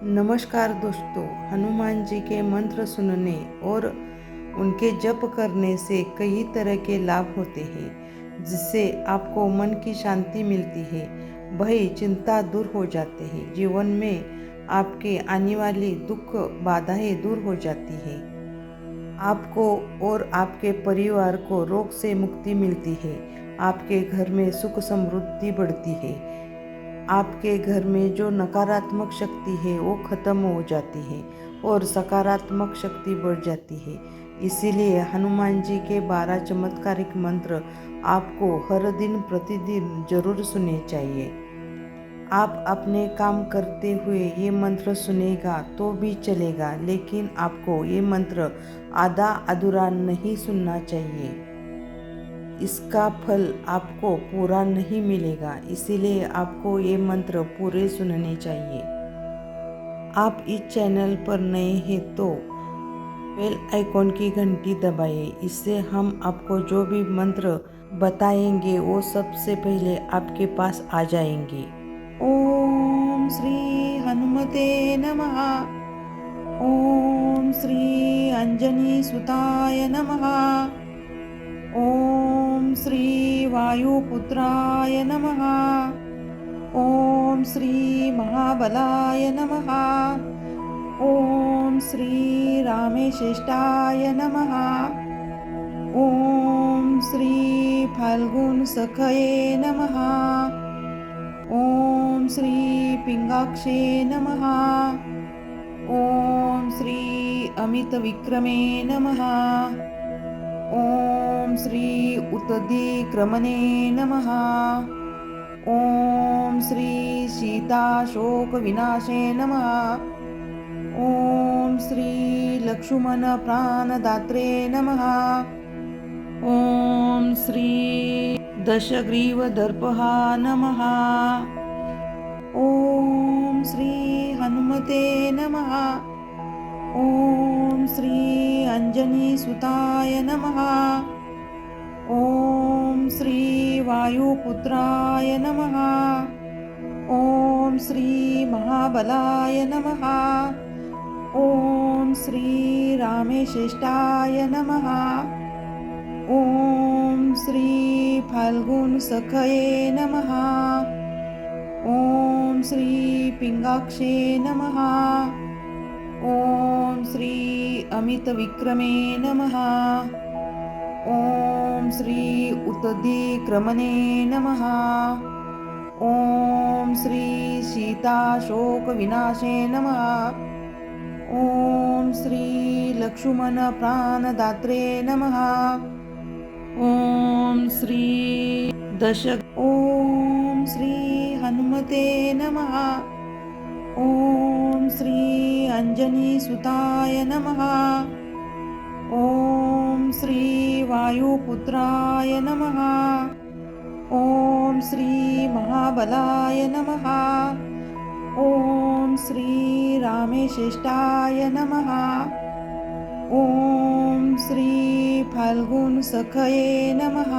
नमस्कार दोस्तों, हनुमान जी के मंत्र सुनने और उनके जप करने से कई तरह के लाभ होते हैं, जिससे आपको मन की शांति मिलती है, भय चिंता दूर हो जाते हैं, जीवन में आपके आने वाली दुख बाधाएं दूर हो जाती है, आपको और आपके परिवार को रोग से मुक्ति मिलती है, आपके घर में सुख समृद्धि बढ़ती है, आपके घर में जो नकारात्मक शक्ति है वो खत्म हो जाती है और सकारात्मक शक्ति बढ़ जाती है। इसीलिए हनुमान जी के 12 चमत्कारिक मंत्र आपको हर दिन प्रतिदिन जरूर सुनने चाहिए। आप अपने काम करते हुए ये मंत्र सुनेगा तो भी चलेगा, लेकिन आपको ये मंत्र आधा अधूरा नहीं सुनना चाहिए। इसका फल आपको पूरा नहीं मिलेगा, इसीलिए आपको ये मंत्र पूरे सुनने चाहिए। आप इस चैनल पर नए हैं तो बेल आइकॉन की घंटी दबाइए, इससे हम आपको जो भी मंत्र बताएंगे वो सबसे पहले आपके पास आ जाएंगे। ओम श्री हनुमते नमः। ओम श्री अंजनी सुताय नमः। ओम श्री वायुपुत्राय नमः। ओम श्री महाबलाय नमः। ओम श्री रामेश्रेष्ठाय नमः। ओम श्री फाल्गुन सखये नमः। ओम श्री पिंगाक्षे नमः। ओम श्री अमित विक्रमे नमः। ओम श्री उत्दिक्रमणे नमः। ओम श्री सीताशोक विनाशे नमः। ओम श्री लक्ष्मण प्राणदात्रे नमः। ओम श्री दशग्रीवदर्पहा नमः। ओम श्री हनुमते नमः। ओम श्री अंजनी सुताय नमः। ओम श्री वायुपुत्राय नमः। ओम श्री महाबलाय नमः। ओम श्री रामेश्रेष्ठाय नमः। ओम श्री फाल्गुन सखये नमः। ओम श्री पिंगाक्षे नमः। ओम श्री अमित विक्रमे नमः। ओम श्री उत्दिक्रमणे नमः। ओम श्री सीताशोक विनाशे नमः। ओम श्री लक्ष्मण प्राणदात्रे नमः। ओम श्री ओम श्री हनुमते नमः। ओम श्री अंजनी सुताय नमः। ओम श्री वायुपुत्राय नमः। ओम श्री महाबलाय नमः। ओम श्री रामेश्रेष्ठाय नमः। ओम श्री फाल्गुन सखये नमः।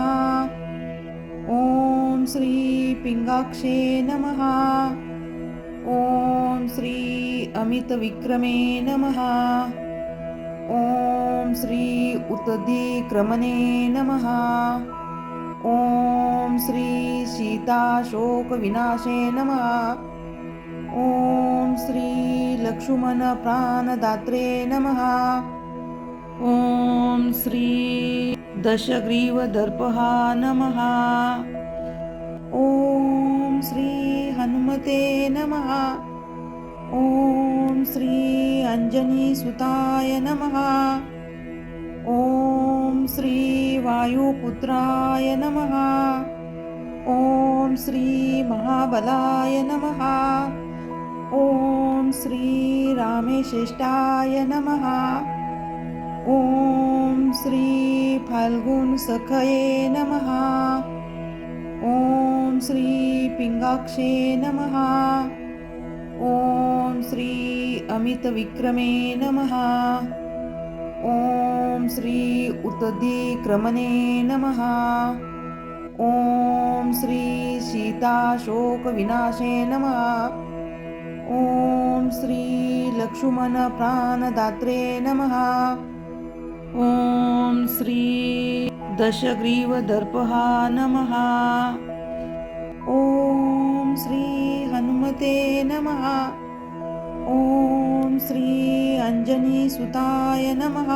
ओम श्री पिंगाक्षे नमः। ओम श्री अमित विक्रमे नमः। ओम श्री उत्दिक्रमणे नमः। ओम श्री सीताशोक विनाशे नमः। ओम श्री लक्ष्मण प्राणदात्रे नमः। ओम श्री दशग्रीवदर्पहा नमः। ओम श्री हनुमते नमः। ओम श्री अंजनी सुताय नमः। ओम श्री वायुपुत्राय नमः। ओम श्री महाबलाय नमः। ओम श्री रामेश्रेष्ठाय नमः। ओम श्री फाल्गुन सखये नमः। ओम श्री पिंगाक्षे नमः। ओम श्री अमित विक्रमे नमः। ओम श्री उत्दिक्रमणे नमः। ओम श्री सीताशोक विनाशे नमः। ओम श्री लक्ष्मण प्राणदात्रे नमः। ॐ श्री दशग्रीवदर्पहा नमः। ॐ श्री हनुमते नमः। ॐ श्री अंजनीसुताय नमः।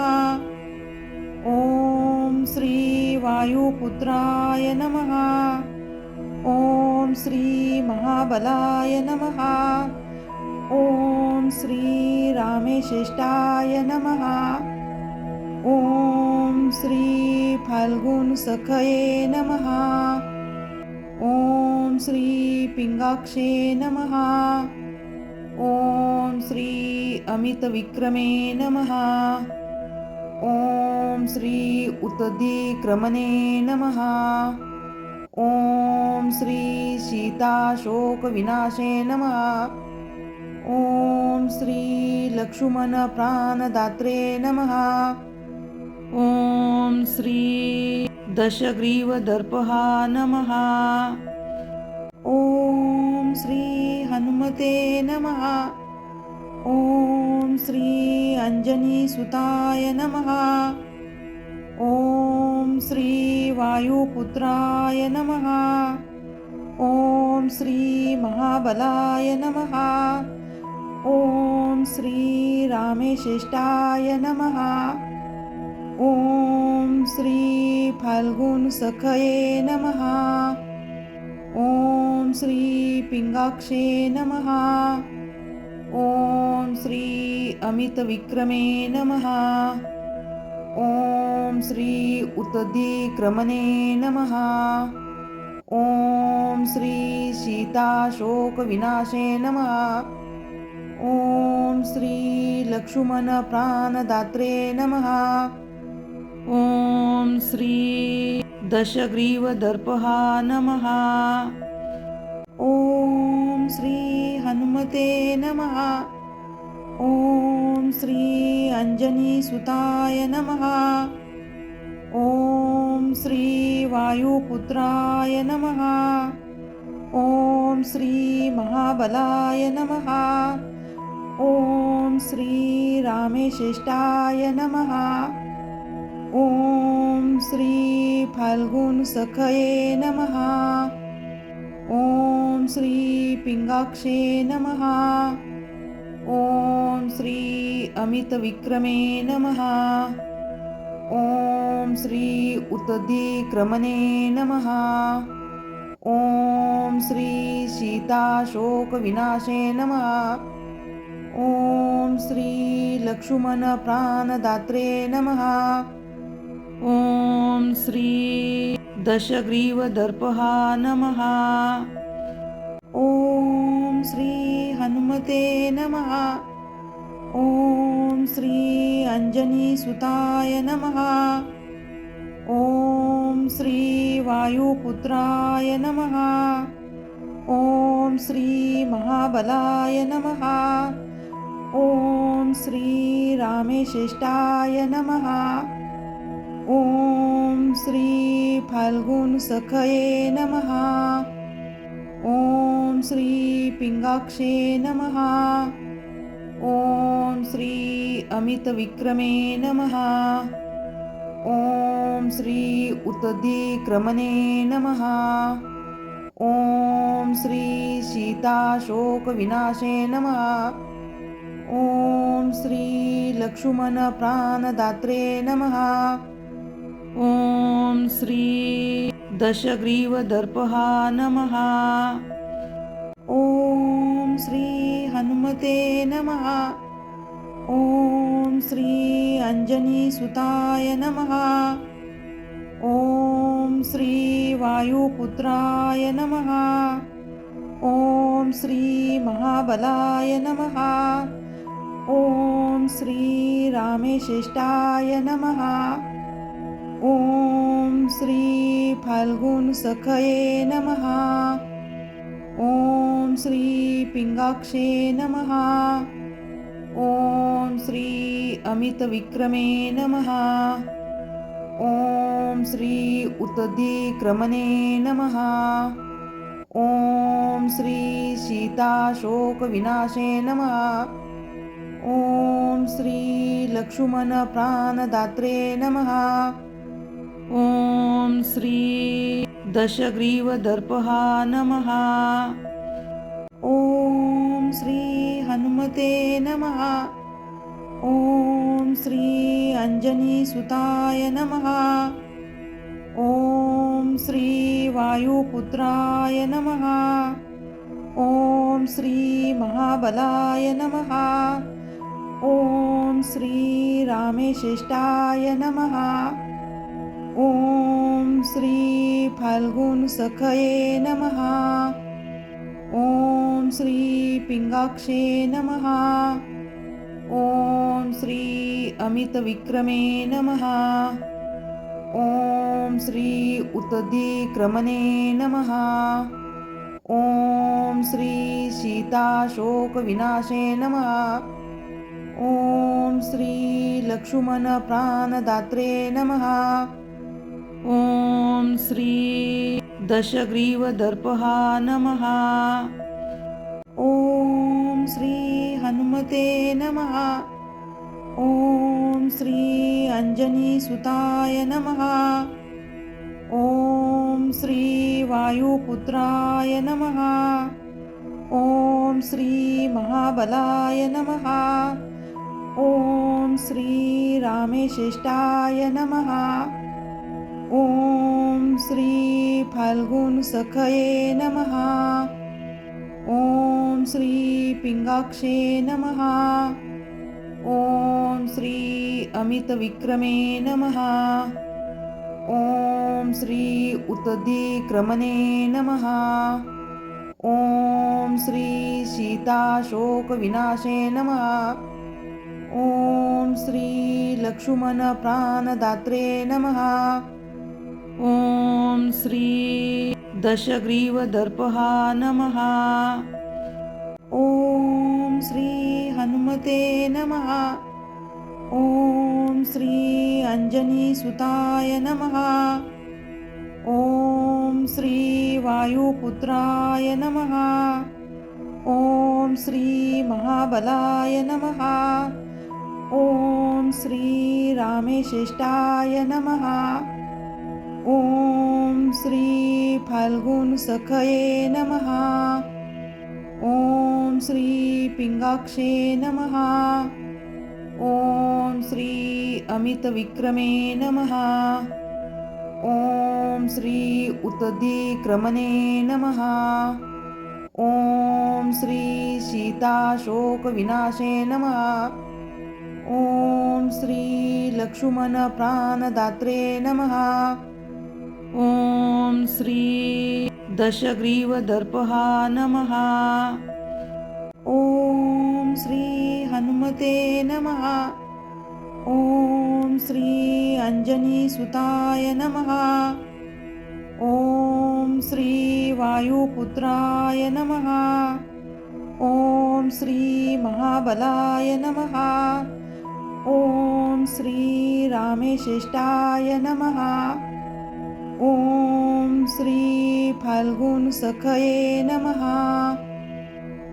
ॐ श्री वायुपुत्राय नमः। ॐ श्री महाबलाय नमः। ॐ श्री रामेश्रेष्ठाय नमः। ॐ श्री फाल्गुनसखये नमः। ॐ श्री पिंगाक्षे नमः। ॐ श्री अमितविक्रमे नमः। ॐ श्री उत्तधिक्रमणे नमः। ॐ श्री सीताशोकविनाशे नमः। ॐ श्री लक्ष्मण प्राणदात्रे नमः। ॐ श्री दशग्रीवदर्पहा नमः। ॐ श्री हनुमते नमः। ॐ श्री अंजनीसुताय नमः। ॐ श्री वायुपुत्राय नमः। ॐ श्री महाबलाय नमः। ॐ श्री रामेश्रेष्ठाय नमः। ॐ श्री फाल्गुनसखये नमः। ॐ श्री पिंगाक्षे नमः। ॐ श्री अमितविक्रमे नमः। ॐ श्री उत्तधिक्रमणे नमः। ॐ श्री सीताशोकविनाशे नमः। ॐ श्री लक्ष्मण प्राणदात्रे नमः। ॐ श्री दशग्रीवदर्पहा नमः। ॐ श्री हनुमते नमः। ॐ श्री अंजनीसुताय नमः। ॐ श्री वायुपुत्राय नमः। ॐ श्री महाबलाय नमः। ॐ श्री रामेश्रेष्ठाय नमः। ॐ श्री फाल्गुनसखये नमः। ॐ श्री पिंगाक्षे नमः। ॐ श्री अमितविक्रमे नमः। ॐ श्री उत्तधिक्रमणे नमः। ॐ श्री सीताशोकविनाशे नमः। ॐ श्री लक्ष्मण प्राणदात्रे नमः। ॐ श्री दशग्रीवदर्पहा नमः। ॐ श्री हनुमते नमः। ॐ श्री अंजनीसुताय नमः। ॐ श्री वायुपुत्राय नमः। ॐ श्री महाबलाय नमः। ॐ श्री रामेश्रेष्ठाय नमः। ॐ श्री फाल्गुनसखये नमः। ॐ श्री पिंगाक्षे नमः। ॐ श्री अमितविक्रमे नमः। ॐ श्री उत्तधिक्रमणे नमः। ॐ श्री सीताशोकविनाशे नमः। ॐ श्री लक्ष्मण प्राणदात्रे नमः। ॐ श्री दशग्रीवदर्पहा नमः। ॐ श्री हनुमते नमः। ॐ श्री अंजनीसुताय नमः। ॐ श्री वायुपुत्राय नमः। ॐ श्री महाबलाय नमः। ॐ श्री रामेश्रेष्ठाय नमः। ॐ श्री फाल्गुनसखये नमः। ॐ श्री पिंगाक्षे नमः। ॐ श्री अमितविक्रमे नमः। ॐ श्री उत्तधिक्रमणे नमः। ॐ श्री सीताशोकविनाशे नमः। ओम श्री लक्ष्मण प्राणदात्रे नमः। ओम श्री दशग्रीवदर्पहा नमः। ओम श्री हनुमते नमः। ओम श्री अंजनीसुताय नमः। ओम श्री वायुपुत्राय नमः। ओम श्री महाबलाय नमः। ओम श्री रामेश्रेष्ठाय नमः। ओम श्री फाल्गुन सखये नमः। ओम श्री पिंगाक्षे नमः। ओम श्री अमित विक्रमे नमः। ओम श्री उत्तधिक्रमणे नमः। ओम श्री सीताशोक विनाशे नमः। ओम श्री लक्ष्मण प्राणदात्रे नमः। ओम श्री दशग्रीवदर्पहा नमः। ओम श्री हनुमते नमः। ओम श्री अंजनीसुताय नमः। ओम श्री वायुपुत्राय नमः। ओम श्री महाबलाय नमः। ओम श्री रामेश्रेष्ठाय नमः। ओम श्री फाल्गुन सखये नमः। ओम श्री पिंगाक्षे नमः। ओम श्री अमित विक्रमे नमः। ओम श्री उत्तधिक्रमणे नमः। ओम श्री सीताशोक विनाशे नमः। ओम श्री लक्ष्मण प्राणदात्रे नमः। ओम श्री दशग्रीवदर्पहा नमः। ओम श्री हनुमते नमः। ओम श्री अंजनीसुताय नमः। ओम श्री वायुपुत्राय नमः। ओम श्री महाबलाय नमः। ओम श्री रामेश्रेष्ठाय नमः। ओम श्री फाल्गुन सखये नमः। ओम श्री पिंगाक्षे नमः। ओम श्री अमित विक्रमे नमः। ओम श्री उत्तधिक्रमणे नमः। ओम श्री सीताशोक विनाशे नमः। ओम श्री लक्ष्मण प्राणदात्रे नमः। ओम श्री दशग्रीवदर्पहा नमः। ओम श्री हनुमते नमः। ओम श्री अंजनीसुताय नमः। ओम श्री वायुपुत्राय नमः। ओम श्री महाबलाय नमः। ओम श्री रामेश्रेष्ठाय नमः। ओम श्री फाल्गुन सखये नमः।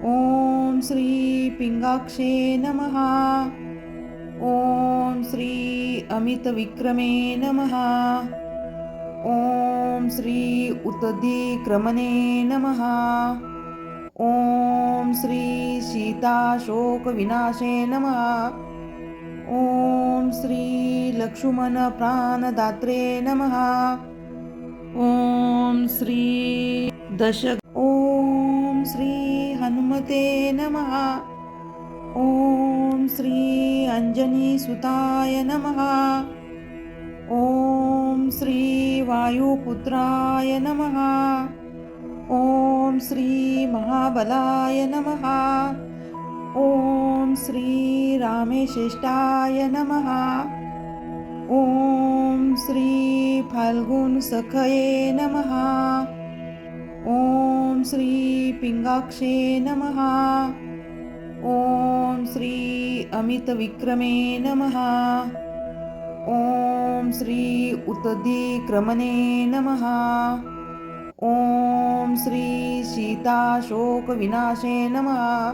ओम श्री पिंगाक्षे नमः। ओम श्री अमित विक्रमे नमः। ओम श्री उत्तधिक्रमणे नमः। ओम श्री सीताशोक विनाशे नमः। ओम श्री लक्ष्मण प्राणदात्रे नमः। ओम श्री ओम श्री हनुमते नमः। ओम श्री अंजनीसुताय नमः। ओम श्री वायुपुत्राय नमः। ओम श्री महाबलाय नमः। ओम श्री रामेश्रेष्ठाय नमः। ओम श्री फाल्गुन सखये नमः। ओम श्री पिंगाक्षे नमः। ओम श्री अमित विक्रमे नमः। ओम श्री उत्तधिक्रमणे नमः। ओम श्री सीताशोक विनाशे नमः।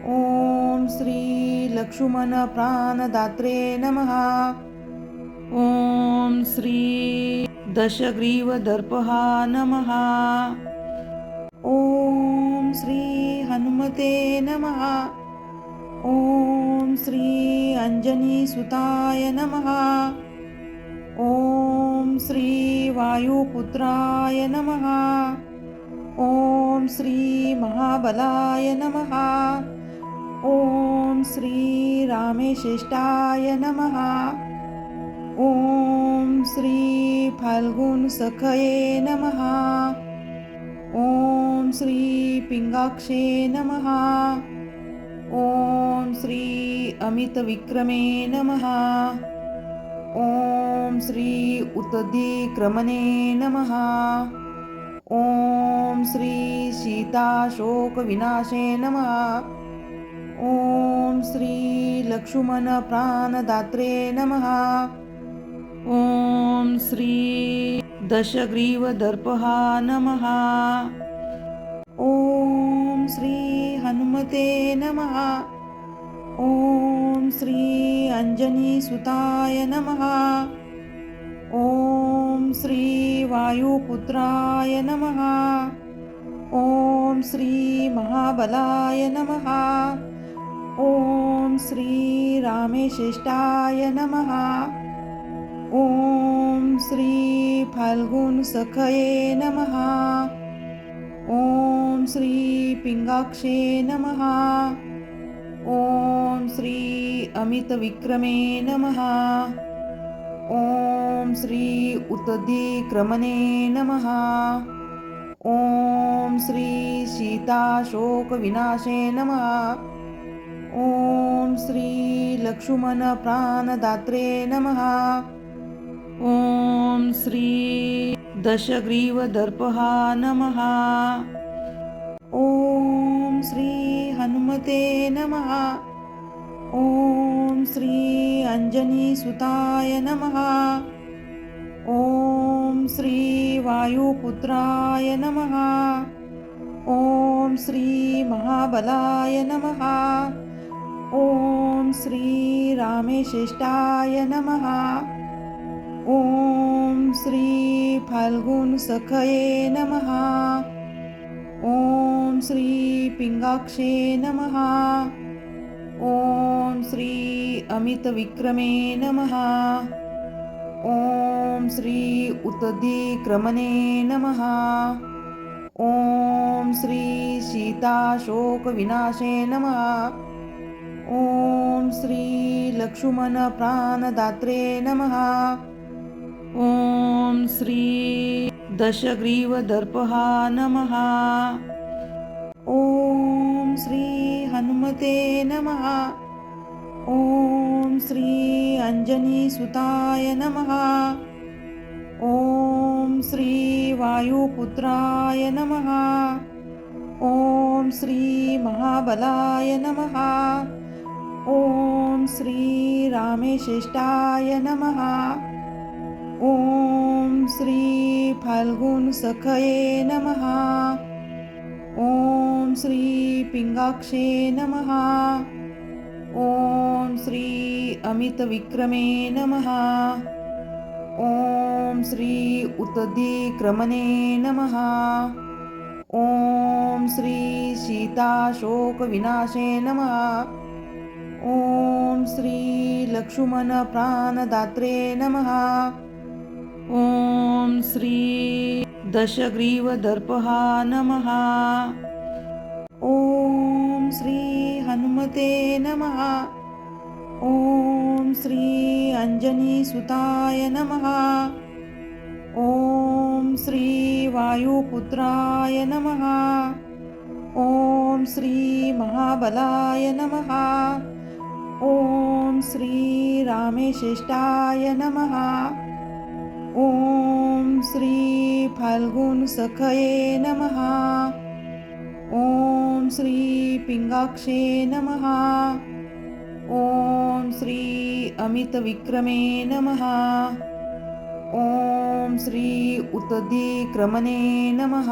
ओम श्री लक्ष्मण प्राणदात्रे नमः। ॐ श्री दशग्रीवदर्पहा नमः। ॐ श्री हनुमते नमः। ॐ श्री अंजनीसुताय नमः। ॐ श्री वायुपुत्राय नमः। ॐ श्री महाबलाय नमः। ॐ श्री रामेश्रेष्ठाय नमः। ॐ श्री फाल्गुनसखये नमः। ॐ श्री पिंगाक्षे नमः। ॐ श्री अमितविक्रमे नमः। ॐ श्री उत्तधिक्रमणे नमः। ॐ श्री सीताशोकविनाशे नमः। ॐ श्री लक्ष्मण प्राणदात्रे नमः। ॐ श्री दशग्रीवदर्पहा नमः। ॐ श्री हनुमते नमः। ॐ श्री अंजनीसुताय नमः। ॐ श्री वायुपुत्राय नमः। ॐ श्री महाबलाय नमः। ॐ श्री रामेश्रेष्ठाय नमः। ॐ श्री फाल्गुनसखये नमः। ॐ श्री पिंगाक्षे नमः। ॐ श्री अमितविक्रमे नमः। ॐ श्री उत्तधिक्रमणे नमः। ॐ श्री सीताशोकविनाशे नमः। ॐ श्री लक्ष्मण प्राणदात्रे नमः। ॐ श्री दशग्रीवदर्पहा नमः। ॐ श्री हनुमते नमः। ॐ श्री अंजनीसुताय नमः। ॐ श्री वायुपुत्राय नमः। ॐ श्री महाबलाय नमः। ॐ श्री रामेश्रेष्ठाय नमः। ॐ श्री फाल्गुनसखये नमः। ॐ श्री पिंगाक्षे नमः। ॐ श्री अमितविक्रमे नमः। ॐ श्री उत्तधिक्रमणे नमः। ॐ श्री सीताशोकविनाशे नमः। ॐ श्री लक्ष्मण प्राणदात्रे नमः। ॐ श्री दशग्रीवदर्पहा नमः। ॐ श्री हनुमते नमः। ॐ श्री अंजनीसुताय नमः। ॐ श्री वायुपुत्राय नमः। ॐ श्री महाबलाय नमः। ॐ श्री रामेश्रेष्ठाय नमः। ॐ श्री फाल्गुनसखये नमः। ॐ श्री पिंगाक्षे नमः। ॐ श्री अमितविक्रमे नमः। ॐ श्री उत्तधिक्रमणे नमः। ॐ श्री सीताशोकविनाशे नमः। ॐ श्री लक्ष्मण प्राणदात्रे नमः। ॐ श्री दशग्रीवदर्पहा नमः। ॐ श्री हनुमते नमः। ॐ श्री अंजनीसुताय नमः। ॐ श्री वायुपुत्राय नमः। ॐ श्री महाबलाय नमः। ॐ श्री रामेश्रेष्ठाय नमः। ॐ श्री फाल्गुनसखये नमः। ॐ श्री पिंगाक्षे नमः। ॐ श्री अमितविक्रमे नमः। ॐ श्री उत्तधिक्रमणे नमः।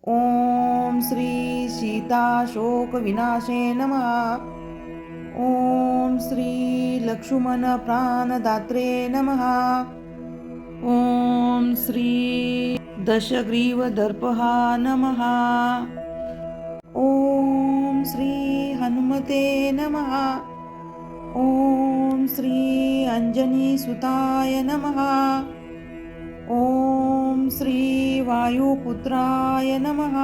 ॐ श्री सीताशोकविनाशे नमः। श्री लक्ष्मण प्राणदात्रे नमः। ॐ श्री दशग्रीवदर्पः नमः। ॐ श्री हनुमते नमः। ॐ श्री अंजनीसुताय नमः। ॐ श्री वायुपुत्राय नमः।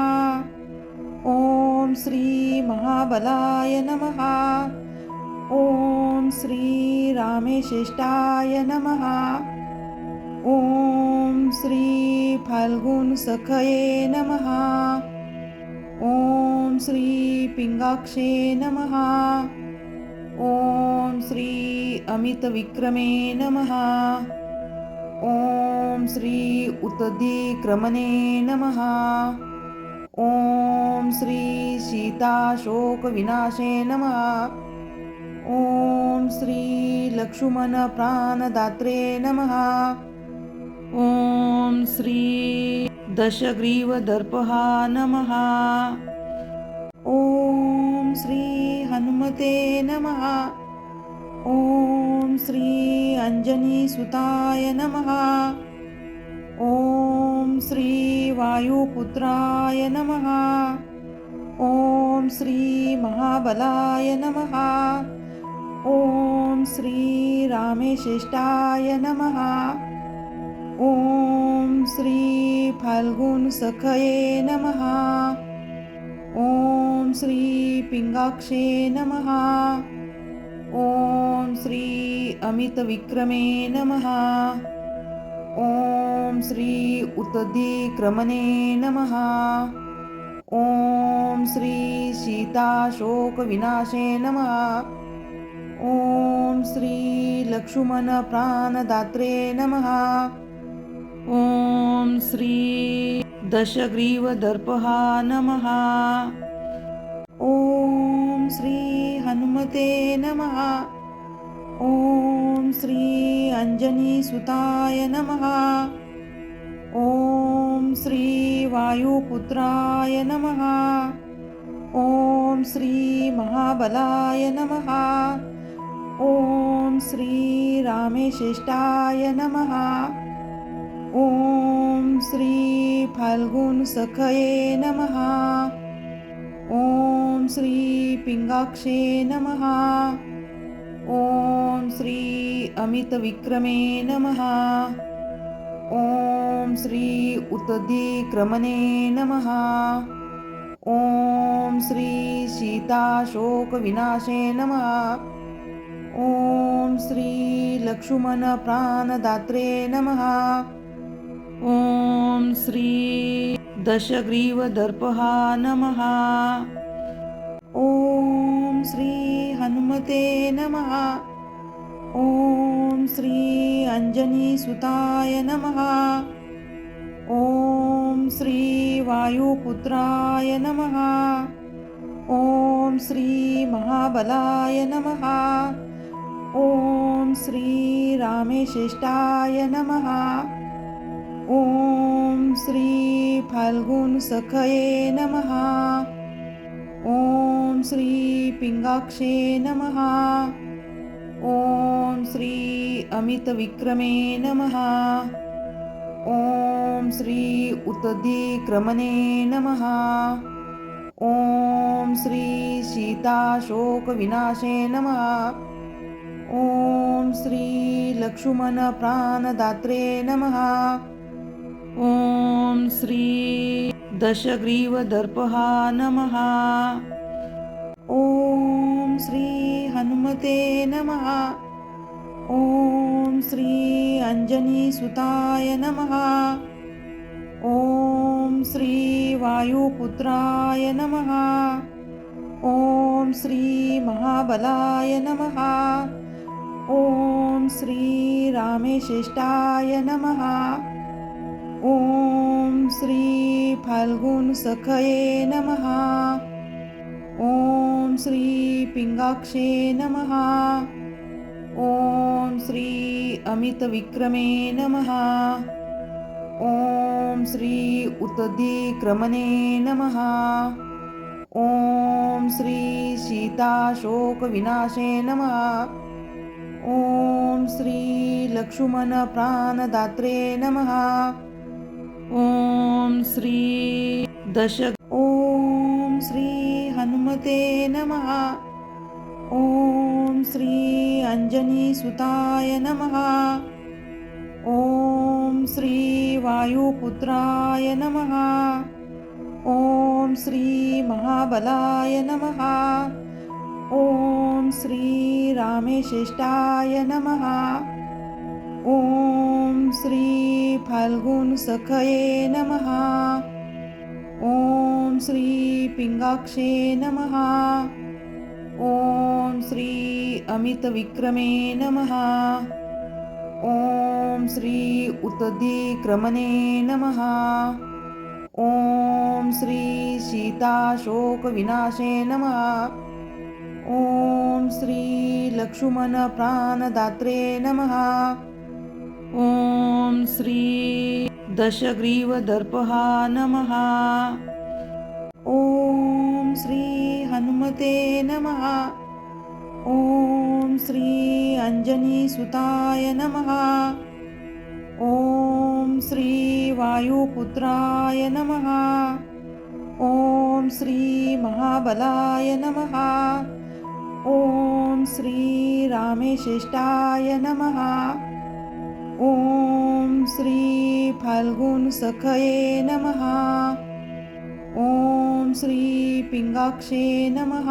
ॐ श्री महाबलाय नमः। ॐ श्री रामेश्रेष्ठाय नमः। ॐ श्री फाल्गुनसखये नमः। ॐ श्री पिंगाक्षे नमः। ॐ श्री अमितविक्रमे नमः। ॐ श्री उत्तदिक्रमणे नमः। ॐ श्री सीताशोकविनाशे नमः। ॐ श्री लक्ष्मणप्राणदात्रे नमः। ॐ श्री दशग्रीवदर्पः नमः। ॐ श्री हनुमते नमः। ॐ श्री अंजनीसुताय नमः। ॐ श्री वायुपुत्राय नमः। ॐ श्री महाबलाय नमः। ॐ श्री रामेश्रेष्ठाय नमः। ॐ श्री फाल्गुनसखये नमः। ॐ श्री पिंगाक्षे नमः। ॐ श्री अमितविक्रमे नमः। ॐ श्री उत्तदिक्रमणे नमः। ॐ श्री सीताशोकविनाशे नमः। ॐ श्री लक्ष्मणप्राणदात्रे नमः। ॐ श्री दशग्रीवदर्पः नमः। ॐ श्री हनुमते नमः। ॐ श्री अंजनीसुताय नमः। ॐ श्री वायुपुत्राय नमः। ॐ श्री महाबलाय नमः। ॐ श्री रामेश्रेष्ठाय नमः। ॐ श्री फाल्गुनसखये नमः। ॐ श्री पिंगाक्षे नमः। ॐ श्री अमितविक्रमे नमः। ॐ श्री उत्तदिक्रमणे नमः। ॐ श्री सीताशोकविनाशे नमः। ॐ श्री लक्ष्मणप्राणदात्रे नमः। ॐ श्री दशग्रीवदर्पः नमः। ॐ श्री हनुमते नमः। ॐ श्री अंजनीसुताय नमः। ॐ श्री वायुपुत्राय नमः। ॐ श्री महाबलाय नमः। ॐ श्री रामेश्रेष्ठाय नमः। ॐ श्री फाल्गुनसखये नमः। ॐ श्री पिंगाक्षे नमः। ॐ श्री अमितविक्रमे नमः। ॐ श्री उत्तदिक्रमणे नमः। ॐ श्री सीताशोकविनाशे नमः। ॐ श्री लक्ष्मणप्राणदात्रे नमः। ॐ श्री दशग्रीवदर्पः नमः। ॐ श्री हनुमते नमः। ॐ श्री अंजनीसुताय नमः। ॐ श्री वायुपुत्राय नमः। ॐ श्री महाबलाय नमः। ॐ श्री रामेश्रेष्ठाय नमः। ॐ श्री फाल्गुनसखये नमः। ॐ श्री पिंगाक्षे नमः। ॐ श्री अमितविक्रमे नमः। ॐ श्री उत्तदिक्रमणे नमः। ॐ श्री सीताशोकविनाशे नमः। ॐ श्री लक्ष्मणप्राणदात्रे नमः। ॐ श्री ॐ श्री हनुमते नमः। ॐ श्री अंजनीसुताय नमः। ॐ श्री वायुपुत्राय नमः। ॐ श्री महाबलाय नमः। ॐ श्री रामेश्रेष्ठाय नमः। ॐ श्री फाल्गुनसखये नमः। ॐ श्री पिंगाक्षे नमः। ॐ श्री अमितविक्रमे नमः। ॐ श्री उत्तदिक्रमणे नमः। ॐ श्री सीताशोकविनाशे नमः। ॐ श्री लक्ष्मणप्राणदात्रे नमः। ॐ श्री दशग्रीवदर्पहा नमः। ॐ श्री हनुमते नमः। ॐ श्री अंजनीसुताय नमः। ॐ श्री वायुपुत्राय नमः। ॐ श्री महाबलाय नमः। ॐ श्री रामेश्रेष्ठाय नमः। ॐ श्री फाल्गुनसखये नमः। ॐ श्री पिंगाक्षे नमः।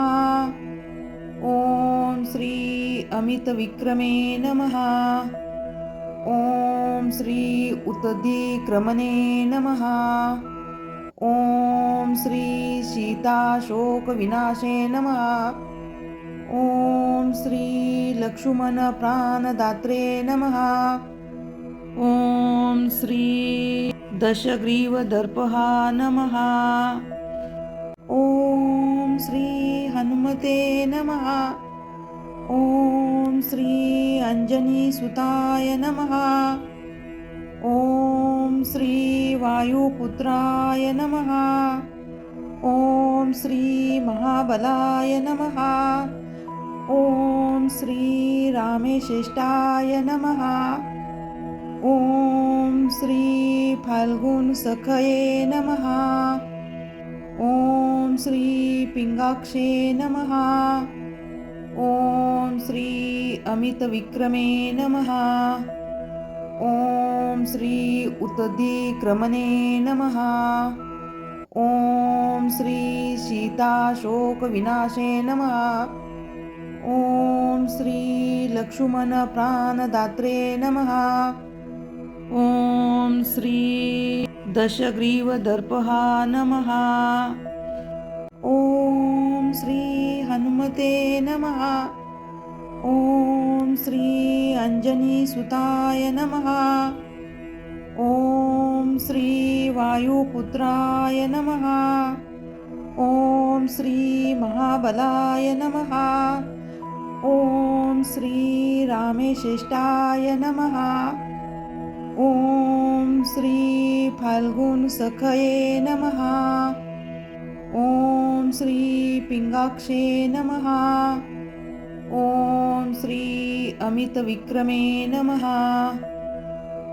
ॐ श्री अमितविक्रमे नमः। ॐ श्री उत्तदिक्रमणे नमः। ॐ श्री सीताशोकविनाशे नमः। ॐ श्री लक्ष्मणप्राणदात्रे नमः। ॐ श्री दशग्रीवदर्पहा नमः। ॐ श्री हनुमते नमः। ॐ श्री अंजनीसुताय नमः। ॐ श्री वायुपुत्राय नमः। ॐ श्री महाबलाय नमः। ॐ श्री रामेश्रेष्ठाय नमः। ॐ श्री फाल्गुनसखये नमः। ॐ श्री पिंगाक्षे नमः। ॐ श्री अमितविक्रमे नमः। ॐ श्री उत्तदिक्रमणे नमः। ॐ श्री सीताशोकविनाशे नमः। ॐ श्री लक्ष्मणप्राणदात्रे नमः। ॐ श्री दशग्रीवदर्पहा नमः। ॐ श्री हनुमते नमः। ॐ श्री अंजनीसुताय नमः। ॐ श्री वायुपुत्राय नमः। ॐ श्री महाबलाय नमः। ॐ श्री रामेश्रेष्ठाय नमः। ॐ श्री फाल्गुनसखये नमः। ॐ श्री पिंगाक्षे नमः। ॐ श्री अमितविक्रमे नमः।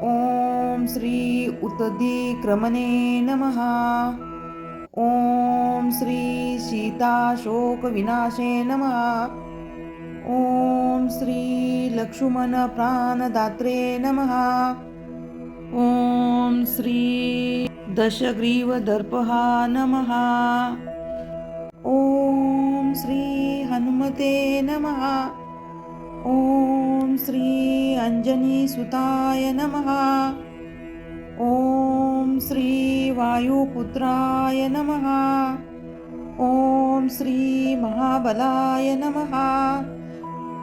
ॐ श्री उत्तदिक्रमणे नमः। ॐ श्री सीताशोकविनाशे नमः। ॐ श्री लक्ष्मणप्राणदात्रे नमः। ॐ श्री दशग्रीवदर्पहा नमः। ॐ श्री हनुमते नमः। ॐ श्री अंजनीसुताय नमः। ॐ श्री वायुपुत्राय नमः। ॐ श्री महाबलाय नमः।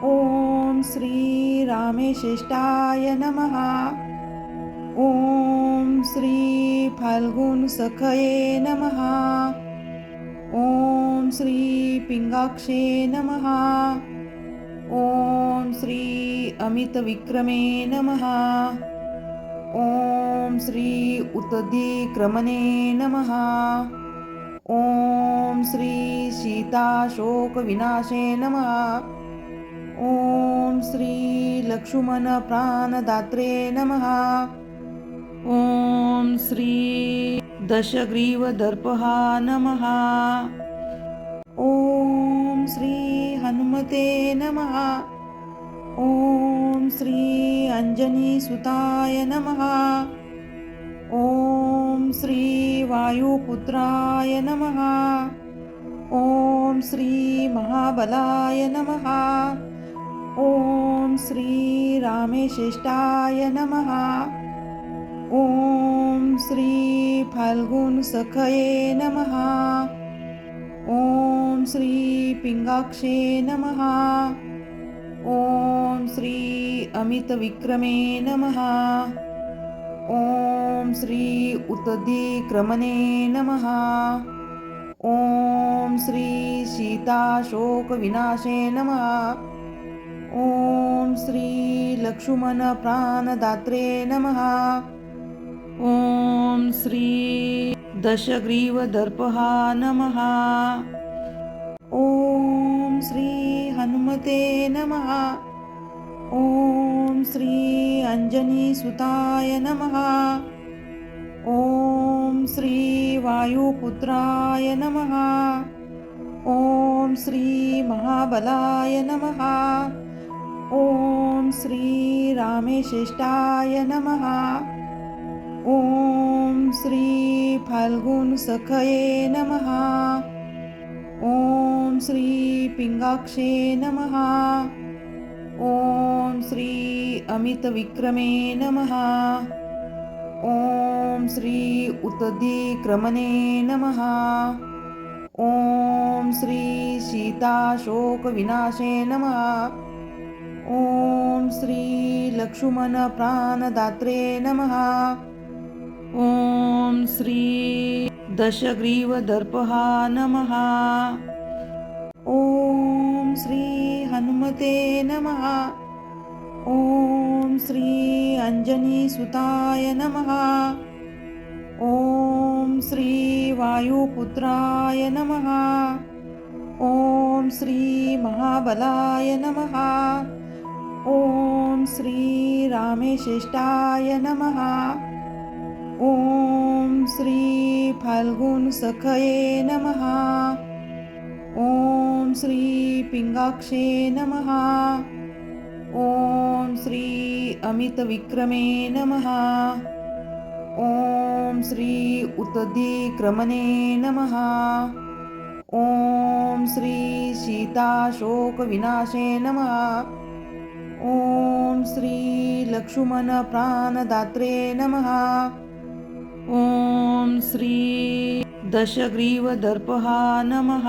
ॐ श्री रामेश्रेष्ठाय नमः। ॐ श्री फाल्गुनसखये नमः। ॐ श्री पिंगाक्षे नमः। ॐ श्री अमितविक्रमे नमः। ॐ श्री उत्तदिक्रमणे नमः। ॐ श्री सीताशोकविनाशे नमः। ॐ श्री लक्ष्मणप्राणदात्रे नमः। ॐ श्री दशग्रीवदर्पहा नमः। ॐ श्री हनुमते नमः। ॐ श्री अंजनीसुताय नमः। ॐ श्री वायुपुत्राय नमः। ॐ श्री महाबलाय नमः। ॐ श्री रामेश्रेष्ठाय नमः। ॐ श्री फाल्गुनसखये नमः। ॐ श्री पिंगाक्षे नमः। ॐ श्री अमितविक्रमे नमः। ॐ श्री उत्तदिक्रमणे नमः। ॐ श्री सीताशोकविनाशे नमः। ॐ श्री लक्ष्मणप्राणदात्रे नमः। ॐ श्री दशग्रीवदर्पहा नमः। ॐ श्री हनुमते नमः। ॐ श्री अंजनीसुताय नमः। ॐ श्री वायुपुत्राय नमः। ॐ श्री महाबलाय नमः। ॐ श्री रामेश्रेष्ठाय नमः। ॐ श्री फाल्गुनसखये नमः। ॐ श्री पिंगाक्षे नमः। ॐ श्री अमितविक्रमे नमः। ॐ श्री उत्तदिक्रमणे नमः। ॐ श्री सीताशोकविनाशे नमः। ॐ श्री लक्ष्मणप्राणदात्रे नमः। ॐ श्री दशग्रीवदर्पहा नमः। ॐ श्री हनुमते नमः। ॐ श्री अंजनीसुताय नमः। ॐ श्री वायुपुत्राय नमः। ॐ श्री महाबलाय नमः। ॐ श्री रामेश्रेष्ठाय नमः। ॐ श्री फाल्गुनसखये नमः। ॐ श्री पिंगाक्षे नमः। ॐ श्री अमितविक्रमे नमः। ॐ श्री उत्तदिक्रमणे नमः। ॐ श्री सीताशोकविनाशे नमः। ॐ श्री लक्ष्मणप्राणदात्रे नमः। ॐ श्री दशग्रीवदर्पहा नमः।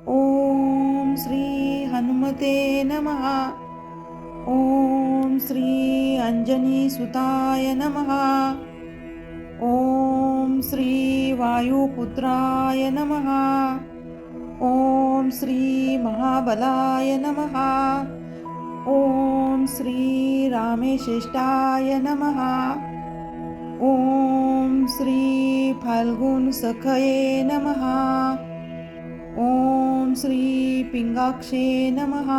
ॐ श्री हनुमते नमः। ॐ श्री अंजनीसुताय नमः। ॐ श्री वायुपुत्राय नमः। ॐ श्री महाबलाय नमः। ॐ श्री रामेश्रेष्ठाय नमः। ॐ श्री फाल्गुनसखये नमः। ॐ श्री पिंगाक्षे नमः।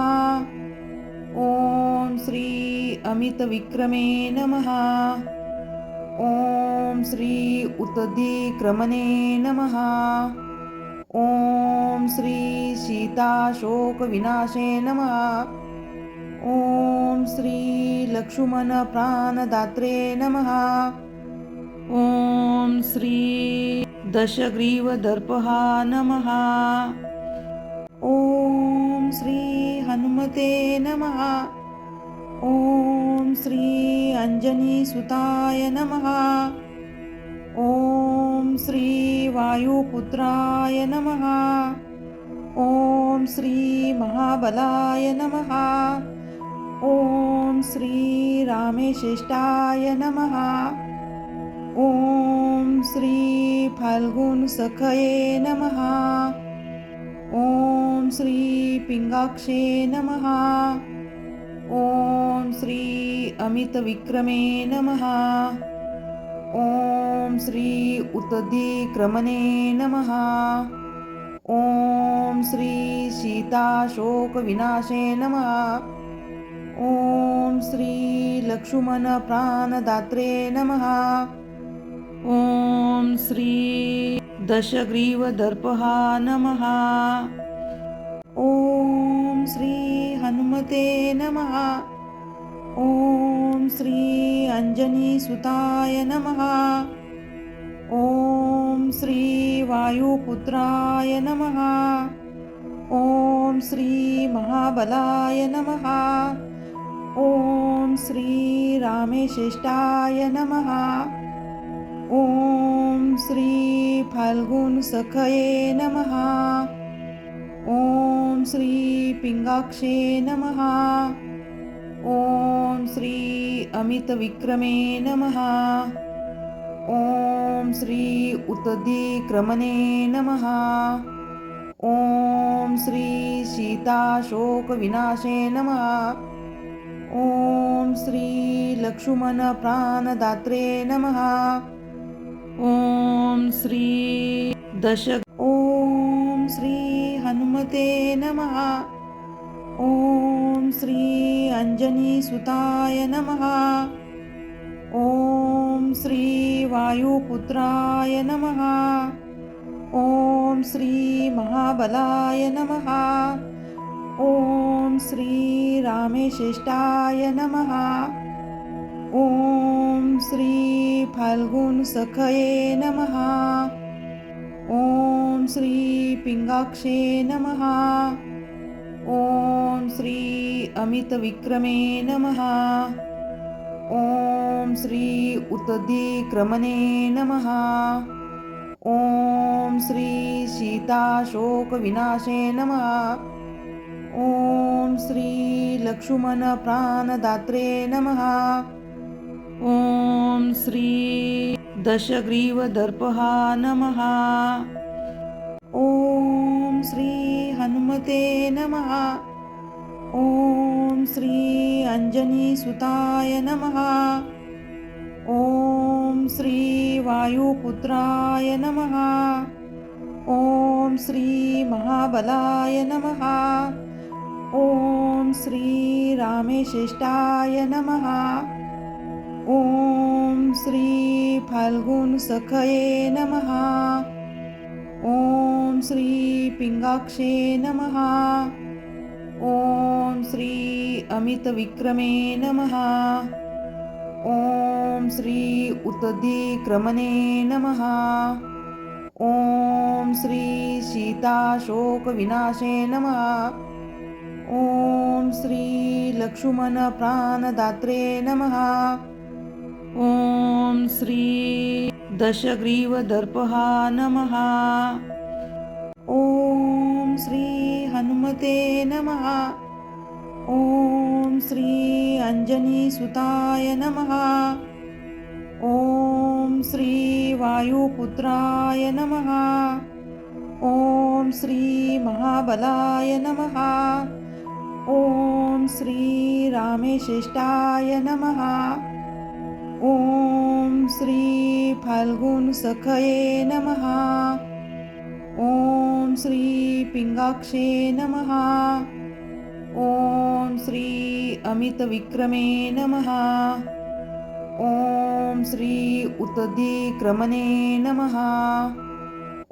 ॐ श्री अमितविक्रमे नमः। ॐ श्री उत्तदिक्रमणे नमः। ॐ श्री सीताशोकविनाशे नमः। ॐ श्री लक्ष्मणप्राणदात्रे नमः। ॐ श्री दशग्रीवदर्पहा नमः। ॐ श्री हनुमते नमः। ॐ श्री अंजनीसुताय नमः। ॐ श्री वायुपुत्राय नमः। ॐ श्री महाबलाय नमः। ॐ श्री रामेश्रेष्ठाय नमः। ॐ श्री फाल्गुनसखये नमः। ॐ श्री पिंगाक्षे नमः। ॐ श्री अमितविक्रमे नमः। ॐ श्री उत्तदिक्रमणे नमः। ॐ श्री सीताशोकविनाशे नमः। ॐ श्री लक्ष्मणप्राणदात्रे नमः। ॐ श्री दशग्रीवदर्पः नमः। ॐ श्री हनुमते नमः। ॐ श्री अंजनीसुताय नमः। ॐ श्री वायुपुत्राय नमः। ॐ श्री महाबलाय नमः। ॐ श्री रामेश्रेष्ठाय नमः। ॐ श्री फाल्गुनसखये नमः। ॐ श्री पिंगाक्षे नमः। ॐ श्री अमितविक्रमे नमः। ॐ श्री उत्तदिक्रमणे नमः। ॐ श्री सीताशोकविनाशे नमः। ॐ श्री लक्ष्मणप्राणदात्रे नमः। ॐ श्री ॐ श्री हनुमते नमः। ॐ श्री अंजनीसुताय नमः। ॐ श्री वायुपुत्राय नमः। ॐ श्री महाबलाय नमः। ॐ श्री रामेश्रेष्ठाय नमः। ॐ श्री फाल्गुनसखये नमः। ॐ श्री पिंगाक्षे नमः। ॐ श्री अमितविक्रमे नमः। ॐ श्री उत्तदिक्रमणे नमः। ॐ श्री सीताशोकविनाशे नमः। ॐ श्री लक्ष्मणप्राणदात्रे नमः। ॐ श्री दशग्रीवदर्पः नमः। ॐ श्री हनुमते नमः। ॐ श्री अंजनीसुताय नमः। ॐ श्री वायुपुत्राय नमः। ॐ श्री महाबलाय नमः। ॐ श्री रामेश्रेष्ठाय नमः। ॐ श्री फाल्गुनसखये नमः। ॐ श्री पिंगाक्षे नमः। ॐ श्री अमितविक्रमे नमः। ॐ श्री उत्तदिक्रमणे नमः। ॐ श्री सीताशोकविनाशे नमः। ॐ श्री लक्ष्मणप्राणदात्रे नमः। ॐ श्री दशग्रीवदर्पः नमः। ॐ श्री हनुमते नमः। ॐ श्री अंजनीसुताय नमः। ॐ श्री वायुपुत्राय नमः। ॐ श्री महाबलाय नमः। ॐ श्री रामेश्रेष्ठाय नमः। ॐ श्री फाल्गुनसखये नमः। ॐ श्री पिंगाक्षे नमः। ॐ श्री अमितविक्रमे नमः। ॐ श्री उत्तदिक्रमणे नमः।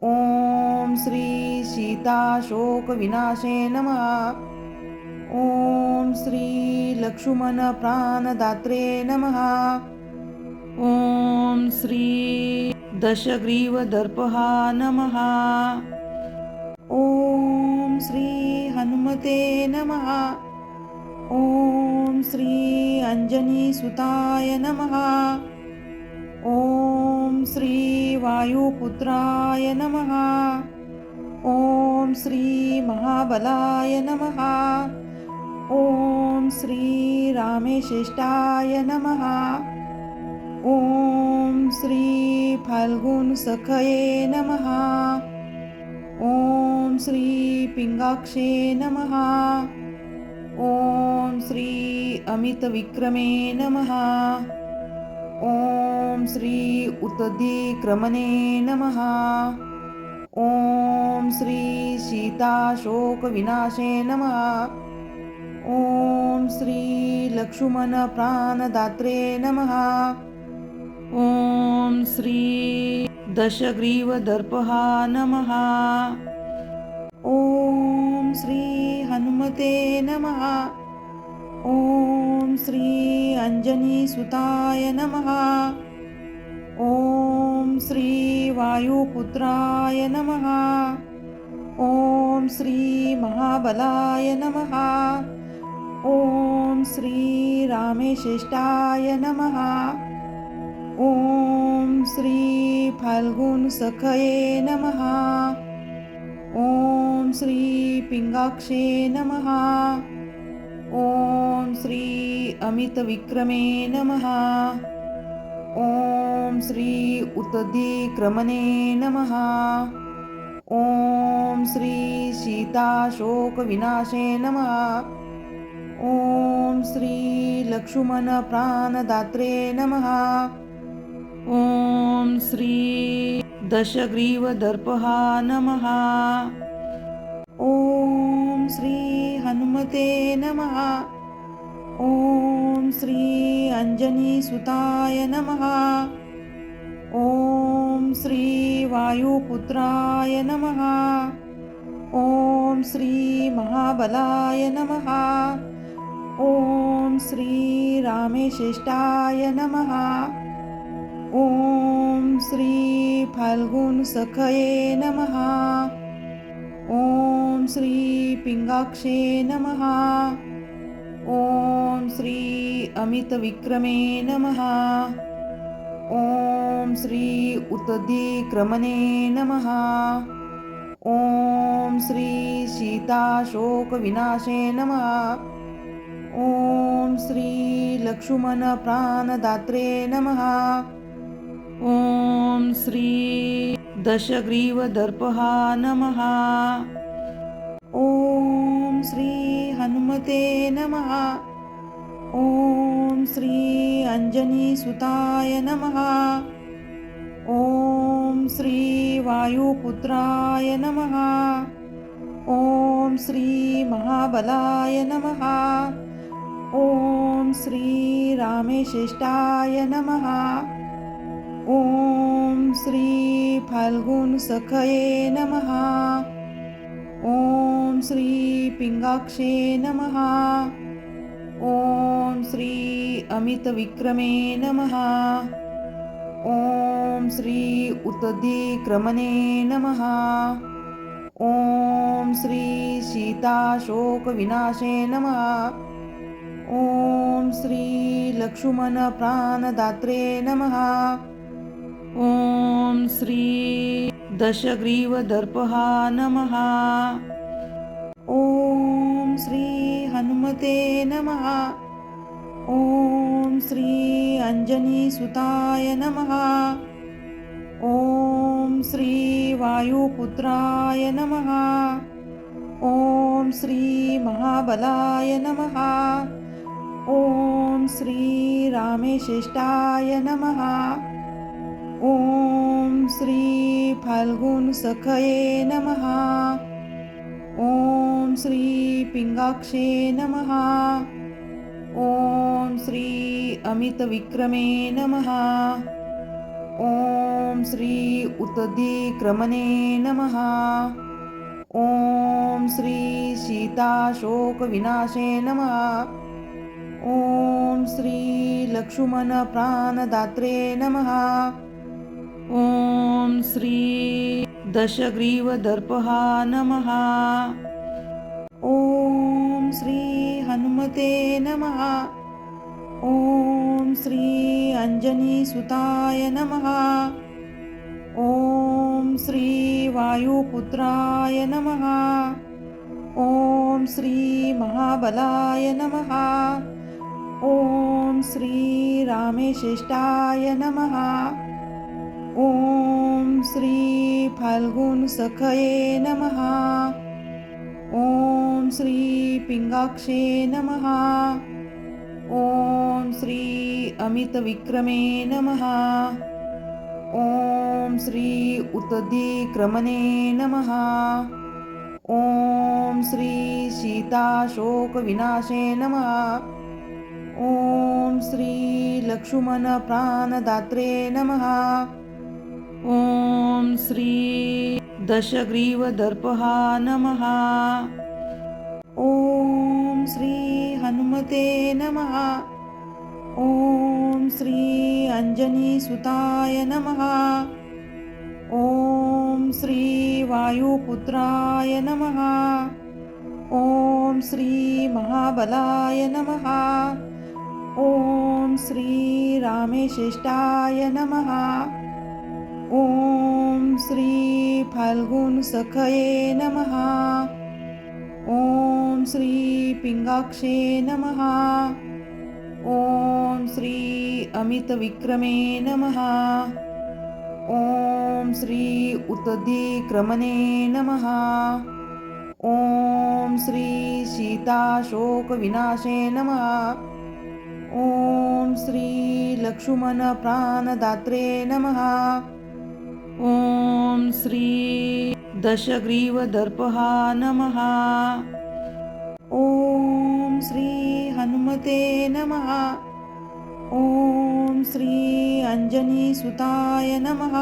ॐ श्री सीताशोकविनाशे नमः। ॐ श्री लक्ष्मणप्राणदात्रे नमः। ॐ श्री दशग्रीवदर्पः नमः। ॐ श्री हनुमते नमः। ॐ श्री अंजनीसुताय नमः। ॐ श्री वायुपुत्राय नमः। ॐ श्री महाबलाय नमः। ॐ श्री रामेश्रेष्ठाय नमः। ॐ श्री फाल्गुनसखये नमः। ॐ श्री पिंगाक्षे नमः। ॐ श्री अमितविक्रमे नमः। ॐ श्री उत्तदिक्रमणे नमः। ॐ श्री सीताशोकविनाशे नमः। ॐ श्री लक्ष्मणप्राणदात्रे नमः। ॐ श्री दशग्रीवदर्पः नमः। ॐ श्री हनुमते नमः। ॐ श्री अंजनीसुताय नमः। ॐ श्री वायुपुत्राय नमः। ॐ श्री महाबलाय नमः। ॐ श्री रामेश्रेष्ठाय नमः। ॐ श्री फाल्गुनसखये नमः। ॐ श्री पिंगाक्षे नमः। ॐ श्री अमितविक्रमे नमः। ॐ श्री उत्तदिक्रमणे नमः। ॐ श्री सीताशोकविनाशे नमः। ॐ श्री लक्ष्मणप्राणदात्रे नमः। ॐ श्री दशग्रीवदर्पः नमः। ॐ श्री हनुमते नमः। ॐ श्री अंजनीसुताय नमः। ॐ श्री वायुपुत्राय नमः। ॐ श्री महाबलाय नमः। ॐ श्री रामेश्रेष्ठाय नमः। ॐ श्री फाल्गुनसखये नमः। ॐ श्री पिंगाक्षे नमः। ॐ श्री अमितविक्रमे नमः। ॐ श्री उत्तदिक्रमणे नमः। ॐ श्री सीताशोकविनाशे नमः। ॐ श्री लक्ष्मणप्राणदात्रे नमः। ॐ श्री दशग्रीवदर्पः नमः। ॐ श्री हनुमते नमः। ॐ श्री अंजनीसुताय नमः। ॐ श्री वायुपुत्राय नमः। ॐ श्री महाबलाय नमः। ॐ श्री रामेश्रेष्ठाय नमः। ॐ श्री फाल्गुनसखये नमः। ॐ श्री पिंगाक्षे नमः। ॐ श्री अमितविक्रमे नमः। ॐ श्री उत्तदिक्रमणे नमः। ॐ श्री सीताशोकविनाशे नमः। ॐ श्री लक्ष्मणप्राणदात्रे नमः। ॐ श्री दशग्रीवदर्पः नमः। ॐ श्री हनुमते नमः। ॐ श्री अंजनीसुताय नमः। ॐ श्री वायुपुत्राय नमः। ॐ श्री महाबलाय नमः। ॐ श्री रामेश्रेष्ठाय नमः। ॐ श्री फाल्गुनसखये नमः। ॐ श्री पिंगाक्षे नमः। ॐ श्री अमितविक्रमे नमः। ॐ श्री उत्तदिक्रमणे नमः। ॐ श्री सीताशोकविनाशे नमः। ॐ श्री लक्ष्मणप्राणदात्रे नमः। ॐ श्री दशग्रीवदर्पः नमः। ॐ श्री हनुमते नमः। ॐ श्री अंजनीसुताय नमः। ॐ श्री वायुपुत्राय नमः। ॐ श्री महाबलाय नमः। ॐ श्री रामेश्रेष्ठाय नमः। ॐ श्री फाल्गुनसखये नमः। ॐ श्री पिंगाक्षे नमः। ॐ श्री अमितविक्रमे नमः। ॐ श्री उतदिक्रमणे नमः। ॐ श्री सीताशोकविनाशे नमः। ॐ श्री लक्ष्मणप्राणदात्रे नमः। ॐ श्री दशग्रीवदर्पहा नमः। ॐ श्री हनुमते नमः। ॐ श्री अंजनीसुताय नमः। ॐ श्री वायुपुत्राय नमः। ॐ श्री महाबलाय नमः। ॐ श्री रामेश्रेष्ठाय नमः। ॐ श्री फाल्गुनसखये नमः। ॐ श्री पिंगाक्षे नमः। ॐ श्री अमितविक्रमे नमः। ॐ श्री उतदिक्रमणे नमः। ॐ श्री सीताशोकविनाशे नमः। ॐ श्री लक्ष्मणप्राणदात्रे नमः। ॐ श्री दशग्रीवदर्पहा नमः। ॐ श्री हनुमते नमः। ॐ श्री अंजनीसुताय नमः।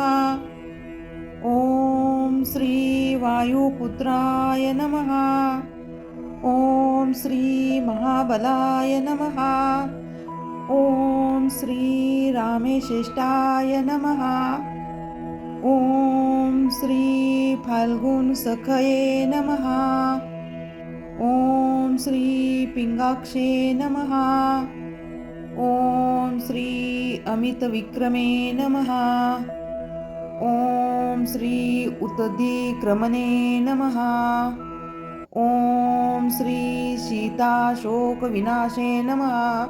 ॐ श्री वायुपुत्राय नमः। ॐ श्री महाबलाय नमः। ॐ श्री रामेश्रेष्ठाय नमः। ॐ श्री फाल्गुनसखये नमः। ॐ श्री पिंगाक्षे नमः। ॐ श्री अमितविक्रमे नमः। ॐ श्री उतदिक्रमणे नमः। ॐ श्री सीताशोकविनाशे नमः।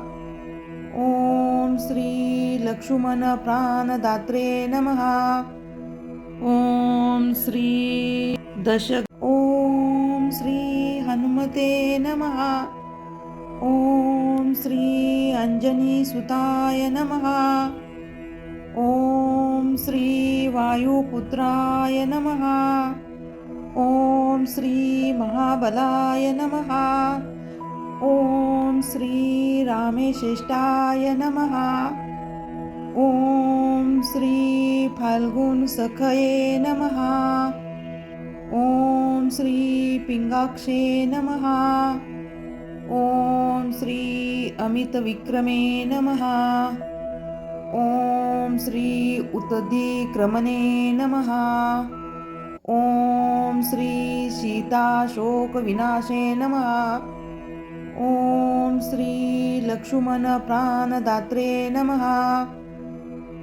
ॐ श्री लक्ष्मणप्राणदात्रे नमः। ॐ श्री ॐ श्री हनुमते नमः। ॐ श्री अंजनीसुताय नमः। ॐ श्री वायुपुत्राय नमः। ॐ श्री महाबलाय नमः। ॐ श्री रामेश्रेष्ठाय नमः। ॐ श्री फाल्गुनसखये नमः। ॐ श्री पिंगाक्षे नमः। ॐ श्री अमितविक्रमे नमः। ॐ श्री उतदिक्रमणे नमः। ॐ श्री सीताशोकविनाशे नमः। ॐ श्री लक्ष्मणप्राणदात्रे नमः।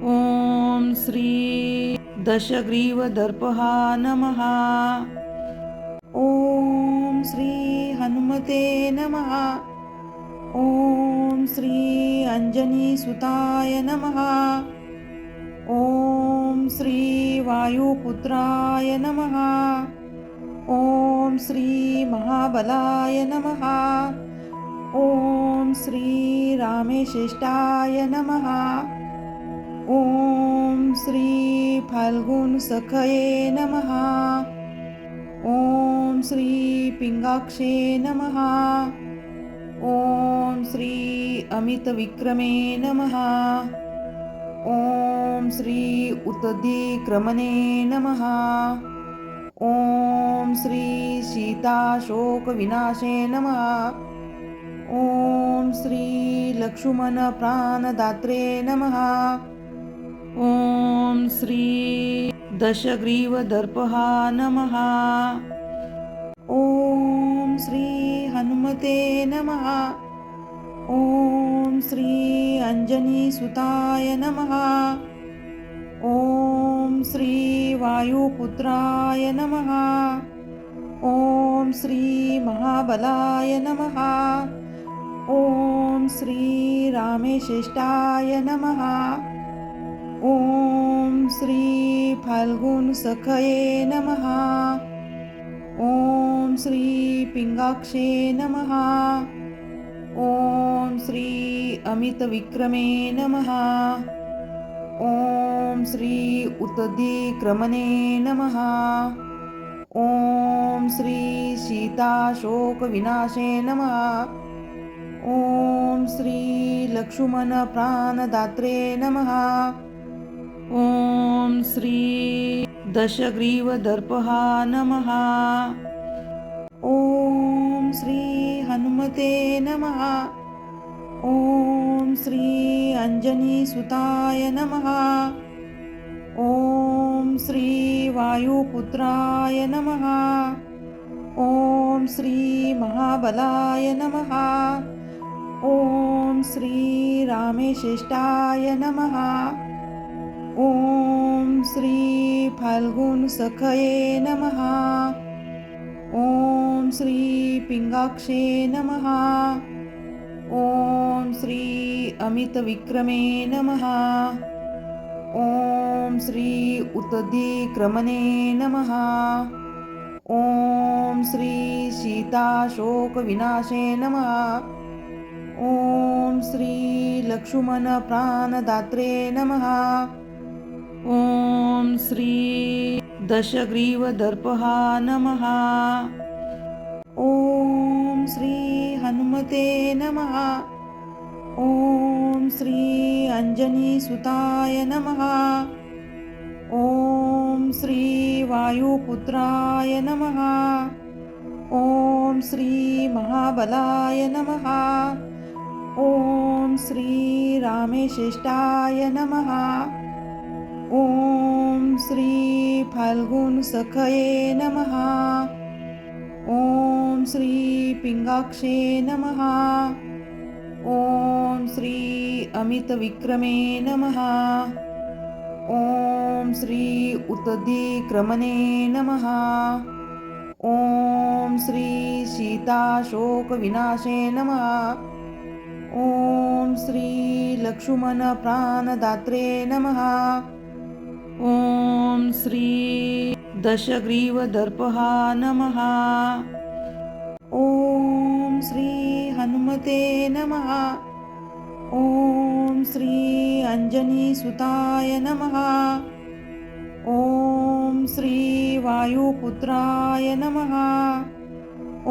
ॐ श्री दशग्रीवदर्पहा नमः। ॐ श्री हनुमते नमः। ॐ श्री अंजनीसुताय नमः। ॐ श्री वायुपुत्राय नमः। ॐ श्री महाबलाय नमः। ॐ श्री रामेश्रेष्ठाय नमः। ॐ श्री फाल्गुनसखये नमः। ॐ श्री पिंगाक्षे नमः। ॐ श्री अमितविक्रमे नमः। ॐ श्री उतदिक्रमणे नमः। ॐ श्री सीताशोकविनाशे नमः। ॐ श्री लक्ष्मणप्राणदात्रे नमः। ॐ श्री दशग्रीवदर्पहा नमः। ॐ श्री हनुमते नमः। ॐ श्री अंजनीसुताय नमः। ॐ श्री वायुपुत्राय नमः। ॐ श्री महाबलाय नमः। ॐ श्री रामेश्रेष्ठाय नमः। ॐ श्री फाल्गुनसखये नमः। ॐ श्री पिंगाक्षे नमः। ॐ श्री अमितविक्रमे नमः। ॐ श्री उत्तरीक्रमणे नमः। ॐ श्री सीताशोकविनाशे नमः। ॐ श्री लक्ष्मणप्राणदात्रे नमः। ॐ श्री दशग्रीवदर्पहा नमः। ॐ श्री हनुमते नमः। ॐ श्री अंजनीसुताय नमः। ॐ श्री वायुपुत्राय नमः। ॐ श्री महाबलाय नमः। ॐ श्री रामेश्रेष्ठाय नमः। ॐ श्री फाल्गुनसखये नमः। ॐ श्री पिंगाक्षे नमः। ॐ श्री अमितविक्रमे नमः। ॐ श्री उत्तरीक्रमणे नमः। ॐ श्री सीताशोकविनाशे नमः। ॐ श्री लक्ष्मणप्राणदात्रे नमः। ॐ श्री दशग्रीवदर्पहा नमः। ॐ श्री हनुमते नमः। ॐ श्री अंजनीसुताय नमः। ॐ श्री वायुपुत्राय नमः। ॐ श्री महाबलाय नमः। ॐ श्री रामेश्रेष्ठाय नमः। ॐ श्री फाल्गुनसखये नमः। ॐ श्री पिंगाक्षे नमः। ॐ श्री अमितविक्रमे नमः। ॐ श्री उत्तरीक्रमणे नमः। ॐ श्री सीताशोकविनाशे नमः। ॐ श्री लक्ष्मणप्राणदात्रे नमः। ॐ श्री दशग्रीवदर्पहा नमः। ॐ श्री हनुमते नमः। ॐ श्री अंजनीसुताय नमः। ॐ श्री वायुपुत्राय नमः।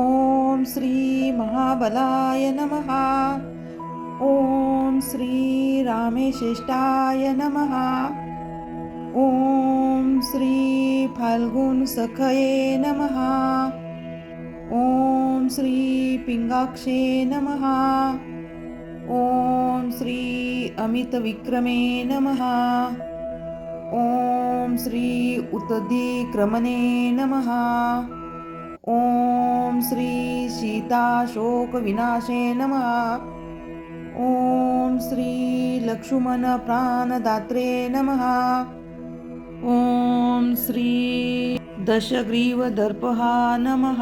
ॐ श्री महाबलाय नमः। ॐ श्री रामेश्रेष्ठाय नमः। ॐ श्री फाल्गुनसखये नमः। ॐ श्री पिंगाक्षे नमः। ॐ श्री अमितविक्रमे नमः। ॐ श्री उत्तरीक्रमणे नमः। ॐ श्री सीताशोकविनाशे नमः। ॐ श्री लक्ष्मणप्राणदात्रे नमः। ॐ श्री दशग्रीवदर्पहा नमः।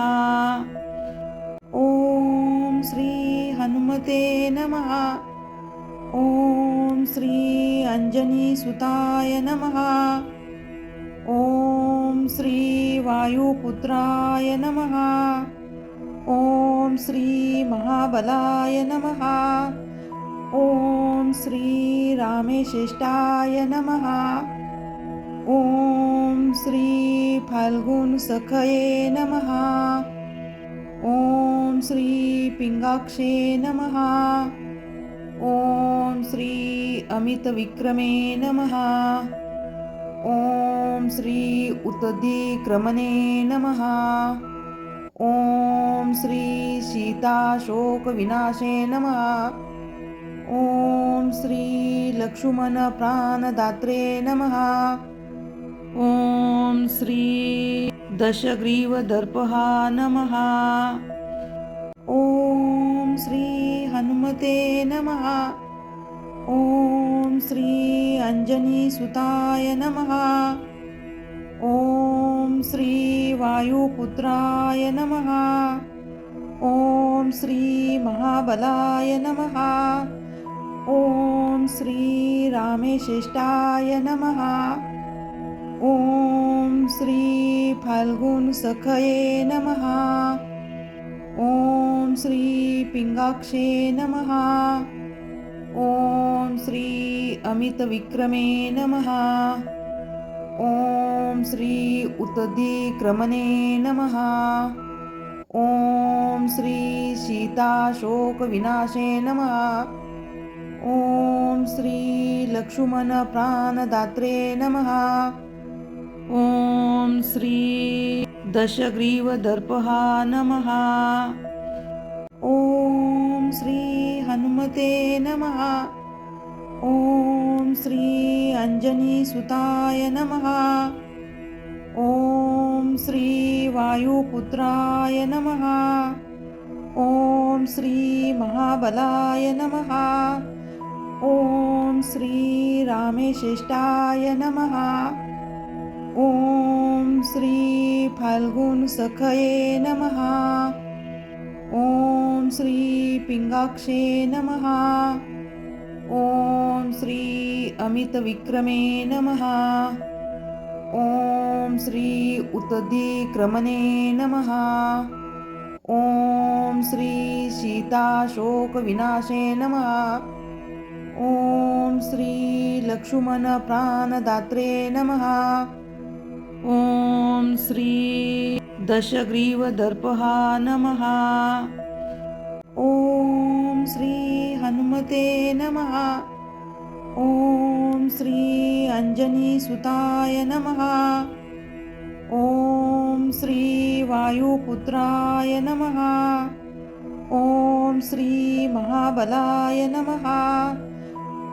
ॐ श्री हनुमते नमः। ॐ श्री अंजनीसुताय नमः। ॐ श्री वायुपुत्राय नमः। ॐ श्री महाबलाय नमः। ॐ श्री रामेश्रेष्ठाय नमः। ॐ श्री फाल्गुनसखये नमः। ॐ श्री पिंगाक्षे नमः। ॐ श्री अमितविक्रमे नमः। ॐ श्री उत्तरीक्रमणे नमः। ॐ श्री सीताशोकविनाशे नमः। ॐ श्री लक्ष्मणप्राणदात्रे नमः। ॐ श्री दशग्रीवदर्पहा नमः। ॐ श्री हनुमते नमः। ॐ श्री अंजनीसुताय नमः। ॐ श्री वायुपुत्राय नमः। ॐ श्री महाबलाय नमः। ॐ श्री रामेश्रेष्ठाय नमः। ॐ श्री फाल्गुनसखये नमः। ॐ श्री पिंगाक्षे नमः। ॐ श्री अमितविक्रमे नमः। ॐ श्री उत्तधिक्रमणे नमः। ॐ श्री सीताशोकविनाशे नमः। ॐ श्री लक्ष्मणप्राणदात्रे नमः। ॐ श्री दशग्रीवदर्पः नमः। ॐ श्री हनुमते नमः। ॐ श्री अंजनीसुताय नमः। ॐ श्री वायुपुत्राय नमः। ॐ श्री महाबलाय नमः। ॐ श्री रामेश्रेष्ठाय नमः। ॐ श्री फाल्गुनसखये नमः। ॐ श्री पिंगाक्षे नमः। ॐ श्री अमितविक्रमे नमः। ॐ श्री उत्तधिक्रमणे नमः। ॐ श्री सीताशोकविनाशे नमः। ॐ श्री लक्ष्मणप्राणदात्रे नमः। ॐ श्री दशग्रीवदर्पः नमः। ॐ श्री हनुमते नमः। ॐ श्री अंजनीसुताय नमः। ॐ श्री वायुपुत्राय नमः। ॐ श्री महाबलाय नमः।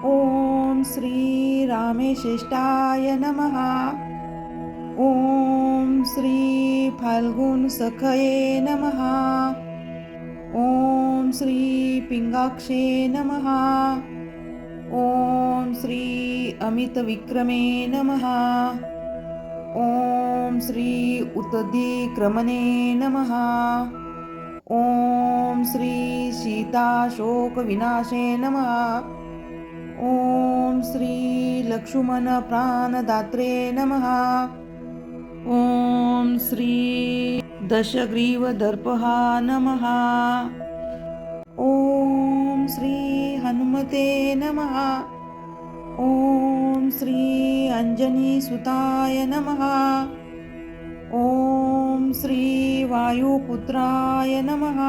ॐ श्री रामेश्रेष्ठाय नमः। ॐ श्री फाल्गुनसखये नमः। ॐ श्री पिंगाक्षे नमः। ॐ श्री अमितविक्रमे नमः। ॐ श्री उत्तधिक्रमणे नमः। ॐ श्री सीताशोकविनाशे नमः। ॐ श्री लक्ष्मणप्राणदात्रे नमः। ॐ श्री दशग्रीवदर्पः नमः। ॐ श्री हनुमते नमः। ॐ श्री अंजनीसुताय नमः। ॐ श्री वायुपुत्राय नमः।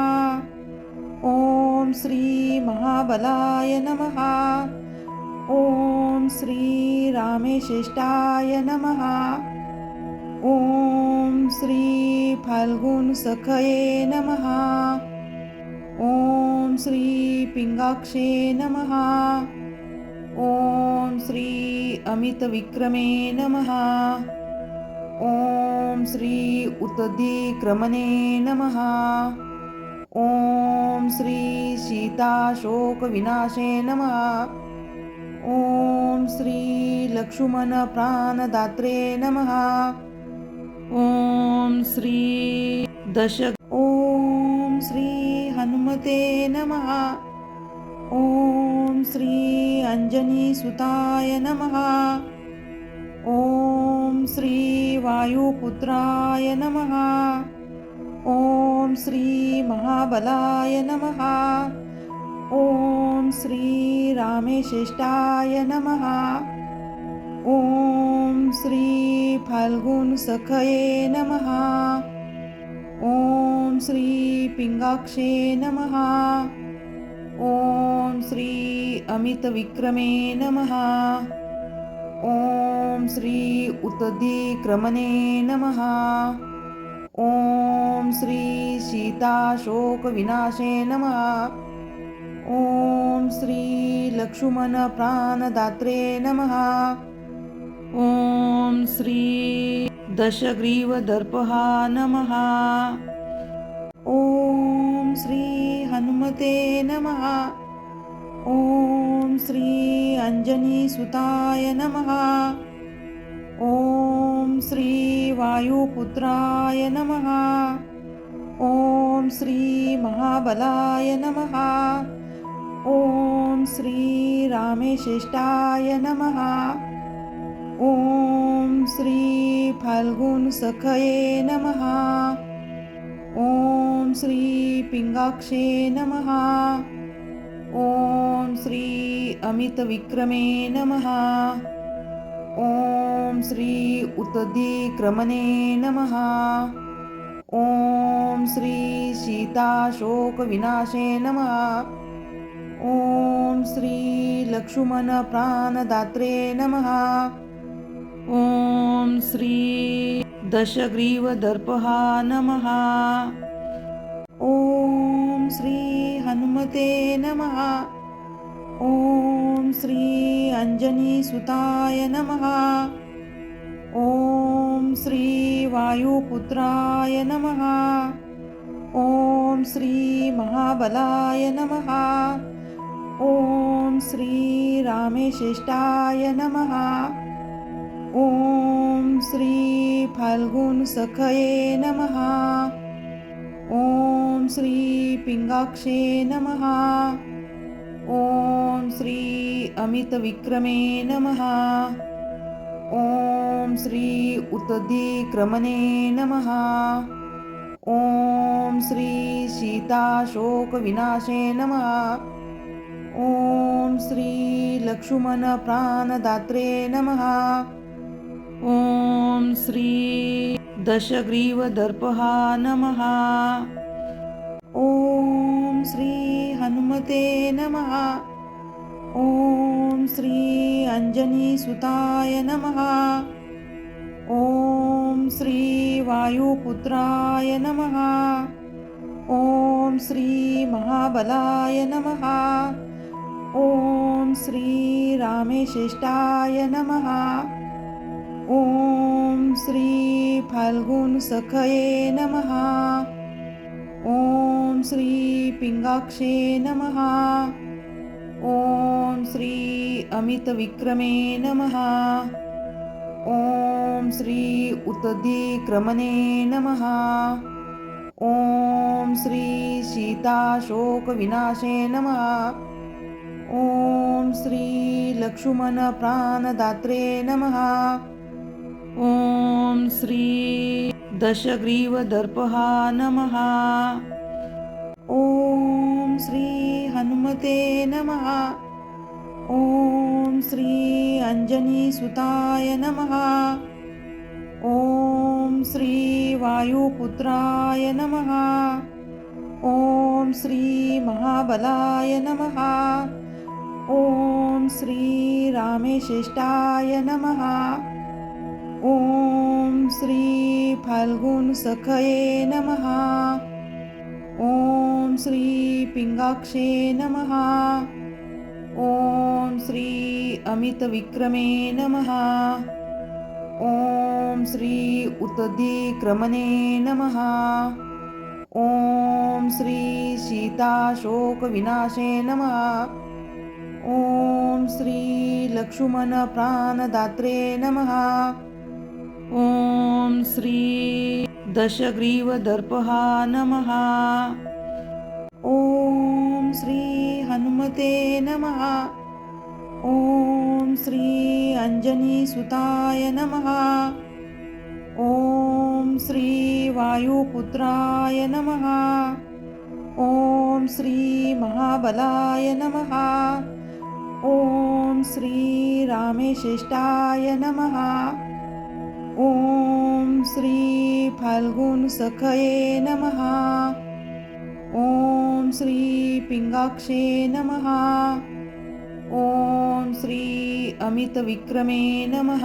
ॐ श्री महाबलाय नमः। ॐ श्री रामेश्रेष्ठाय नमः। ॐ श्री फाल्गुनसखये नमः। ॐ श्री पिंगाक्षे नमः। ॐ श्री अमितविक्रमे नमः। ॐ श्री उत्तधिक्रमणे नमः। ॐ श्री सीताशोकविनाशे नमः। ॐ श्री लक्ष्मणप्राणदात्रे नमः। ॐ श्री ॐ श्री हनुमते नमः। ॐ श्री अंजनीसुताय नमः। ॐ श्री वायुपुत्राय नमः। ॐ श्री महाबलाय नमः। ॐ श्री रामेश्रेष्ठाय नमः। ॐ श्री फाल्गुनसखये नमः। ॐ श्री पिंगाक्षे नमः। ॐ श्री अमितविक्रमे नमः। ॐ श्री उत्तधिक्रमणे नमः। ॐ श्री सीताशोकविनाशे नमः। ॐ श्री लक्ष्मणप्राणदात्रे नमः। ॐ श्री दशग्रीवदर्पः नमः। ॐ श्री हनुमते नमः। ॐ श्री अंजनीसुताय नमः। ॐ श्री वायुपुत्राय नमः। ॐ श्री महाबलाय नमः। ॐ श्री रामेश्रेष्ठाय नमः। ॐ श्री फाल्गुनसखये नमः। ॐ श्री पिङ्गाक्षे नमः। ॐ श्री अमितविक्रमे नमः। ॐ श्री उत्तधिक्रमणे नमः। ॐ श्री सीताशोकविनाशे नमः। ॐ श्री लक्ष्मणप्राणदात्रे नमः। ॐ श्री दशग्रीवदर्पः नमः। ॐ श्री हनुमते नमः। ॐ श्री अंजनीसुताय नमः। ॐ श्री वायुपुत्राय नमः। ॐ श्री महाबलाय नमः। ॐ श्री रामेश्रेष्ठाय नमः। ॐ श्री फाल्गुनसखये नमः। ॐ श्री पिङ्गाक्षे नमः। ॐ श्री अमितविक्रमे नमः। ॐ श्री उत्तधिक्रमणे नमः। ॐ श्री सीताशोकविनाशे नमः। ॐ श्री लक्ष्मणप्राणदात्रे नमः। ॐ श्री दशग्रीवदर्पः नमः। ॐ श्री हनुमते नमः। ॐ श्री अंजनीसुताय नमः। ॐ श्री वायुपुत्राय नमः। ॐ श्री महाबलाय नमः। ॐ श्री रामेश्रेष्ठाय नमः। ॐ श्री फाल्गुनसखये नमः। ॐ श्री पिङ्गाक्षे नमः। ॐ श्री अमितविक्रमे नमः। ॐ श्री उत्तधिक्रमणे नमः। ॐ श्री सीताशोकविनाशे नमः। ॐ श्री लक्ष्मणप्राणदात्रे नमः। ॐ श्री दशग्रीवदर्पः नमः। ॐ श्री हनुमते नमः। ॐ श्री अंजनीसुताय नमः। ॐ श्री वायुपुत्राय नमः। ॐ श्री महाबलाय नमः। ॐ श्री रामेश्रेष्ठाय नमः। ॐ श्री फाल्गुनसखये नमः। ॐ श्री पिङ्गाक्षे नमः। ॐ श्री अमितविक्रमे नमः। ॐ श्री उत्तधिक्रमणे नमः। ॐ श्री सीताशोकविनाशे नमः। ॐ श्री लक्ष्मणप्राणदात्रे नमः। ॐ श्री दशग्रीवदर्पः नमः। ॐ श्री हनुमते नमः। ॐ श्री अंजनीसुताय नमः। ॐ श्री वायुपुत्राय नमः। ॐ श्री महाबलाय नमः। ॐ श्री रामेश्रेष्ठाय नमः। ॐ श्री फाल्गुनसखये नमः। ॐ श्री पिङ्गाक्षे नमः। ॐ श्री अमितविक्रमे नमः।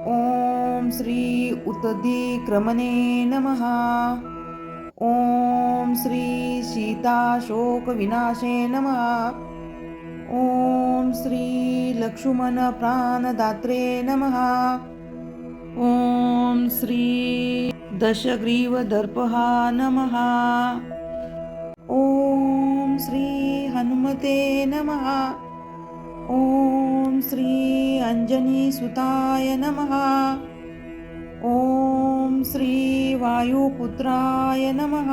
ॐ श्री उत्तधिक्रमणे नमः। ॐ श्री सीताशोकविनाशे नमः। ॐ श्री लक्ष्मणप्राणदात्रे नमः। ॐ श्री दशग्रीवदर्पः नमः। ॐ श्री हनुमते नमः। ॐ श्री अंजनीसुताय नमः। ॐ श्री वायुपुत्राय नमः।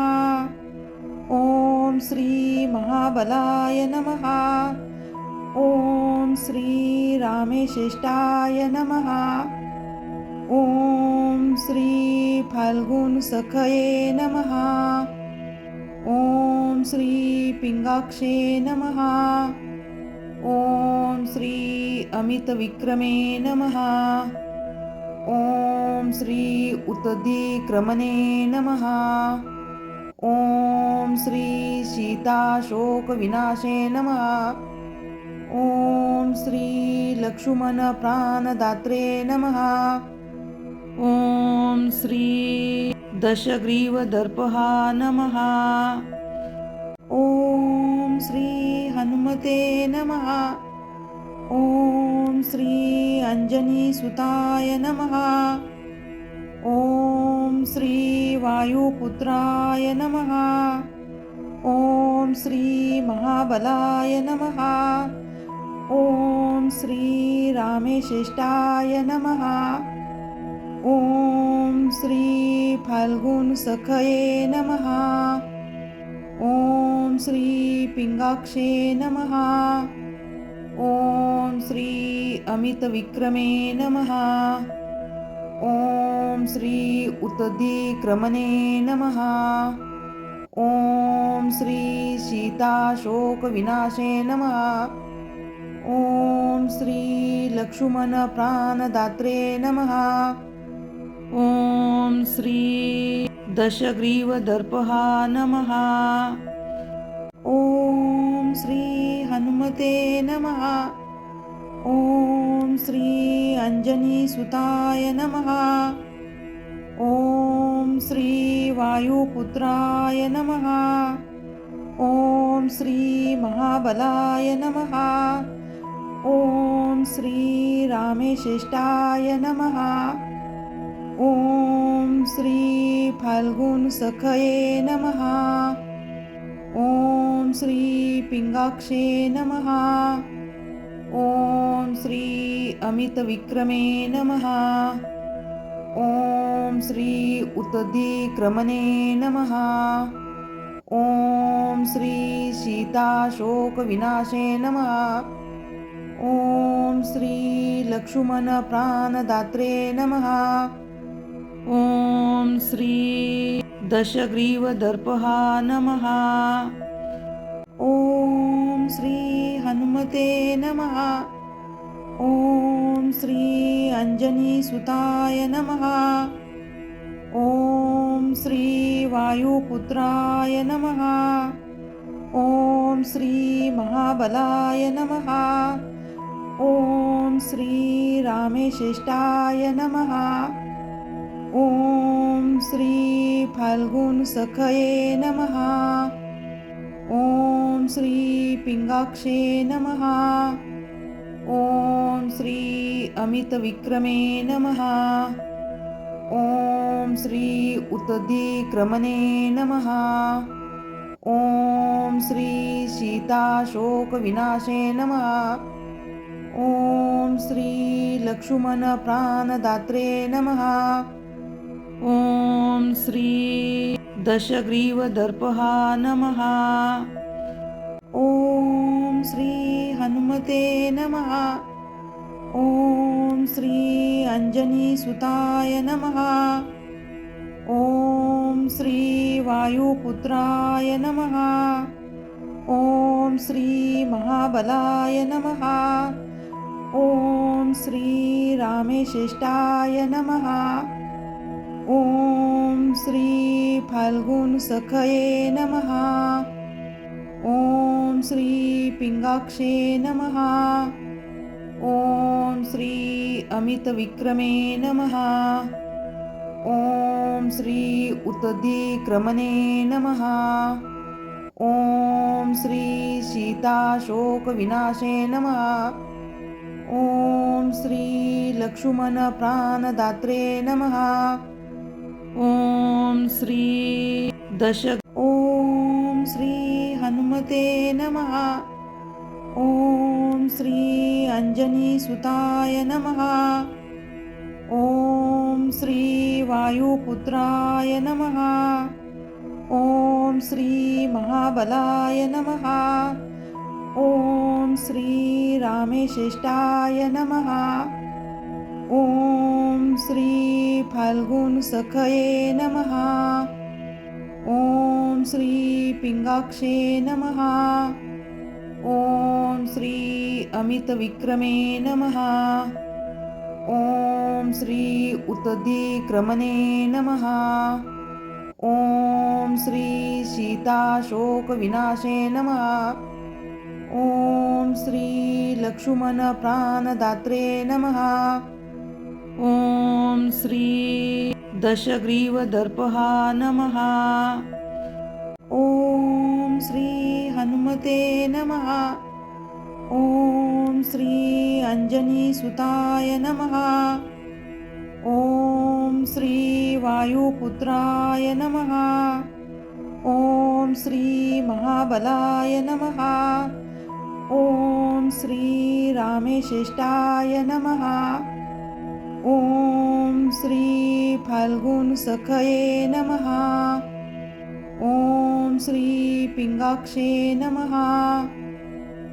ॐ श्री महाबलाय नमः। ॐ श्री रामेश्रेष्ठाय नमः। ओम श्री फाल्गुन सखये नमः। ओम श्री पिंगाक्षे नमः। ओम श्री अमित विक्रमे नमः। ओम श्री उत्तदिक्रमणे नमः। ओम श्री सीताशोक विनाशे नमः। ओम श्री लक्ष्मण प्राणदात्रे नमः। ओम श्री दशग्रीवदर्पहा नमः। ओम श्री हनुमते नमः। ओम श्री अंजनीसुताय नमः। ओम श्री वायुपुत्राय नमः। ओम श्री महाबलाय नमः। ओम श्री रामेश्रेष्ठाय नमः। ओम श्री फाल्गुन सखये नमः। ओम श्री पिंगाक्षे नमः। ओम श्री अमित विक्रमे नमः। ओम श्री उत्तदिक्रमणे नमः। ओम श्री सीताशोक विनाशे नमः। ओम श्री लक्ष्मण प्राणदात्रे नमः। ओम श्री दशग्रीवदर्पहा नमः। ओम श्री हनुमते नमः। ओम श्री अंजनीसुताय नमः। ओम श्री वायुपुत्राय नमः। ओम श्री महाबलाय नमः। ओम श्री रामेश्रेष्ठाय नमः। ओम श्री फाल्गुन सखये नमः। ओम श्री पिंगाक्षे नमः। ओम श्री अमित विक्रमे नमः। ओम श्री उत्तदिक्रमणे नमः। ओम श्री सीताशोक विनाशे नमः। ओम श्री लक्ष्मण प्राणदात्रे नमः। ओम श्री दशग्रीवदर्पहा नमः। ओम श्री हनुमते नमः। ओम श्री अंजनीसुताय नमः। ओम श्री वायुपुत्राय नमः। ओम श्री महाबलाय नमः। ओम श्री रामेश्रेष्ठाय नमः। ओम श्री फाल्गुन सखये नमः। ओम श्री पिंगाक्षे नमः। ओम श्री अमित विक्रमे नमः। ओम श्री उत्तदिक्रमणे नमः। ओम श्री सीताशोक विनाशे नमः। ओम श्री लक्ष्मण प्राणदात्रे नमः। ओम श्री दशग्रीवदर्पहा नमः। ओम श्री हनुमते नमः। ओम श्री अंजनीसुताय नमः। ओम श्री वायुपुत्राय नमः। ओम श्री महाबलाय नमः। ओम श्री रामेश्रेष्ठाय नमः। ओम श्री फाल्गुन सखये नमः। ओम श्री पिंगाक्षे नमः। ओम श्री अमित विक्रमे नमः। ओम श्री उत्तदिक्रमणे नमः। ओम श्री सीताशोक विनाशे नमः। ओम श्री लक्ष्मण प्राणदात्रे नमः। ओम श्री ओम श्री हनुमते नमः। ओम श्री अंजनीसुताय नमः। ओम श्री वायुपुत्राय नमः। ओम श्री महाबलाय नमः। ओम श्री रामेश्रेष्ठाय नमः। ॐ श्री फाल्गुन सखये नमः। ॐ श्री पिंगाक्षे नमः। ॐ श्री अमितविक्रमे नमः। ॐ श्री उत्तधिक्रमणे नमः। ॐ श्री सीताशोकविनाशे नमः। ॐ श्री लक्ष्मणप्राणदात्रे नमः। ॐ श्री दशग्रीवदर्पः नमः। ॐ श्री हनुमते नमः। ॐ श्री अंजनीसुताय नमः। ॐ श्री वायुपुत्राय नमः। ॐ श्री महाबलाय नमः। ॐ श्री रामेश्रेष्ठाय नमः। ॐ श्री फाल्गुन सखये नमः। ॐ श्री पिंगाक्षे नमः।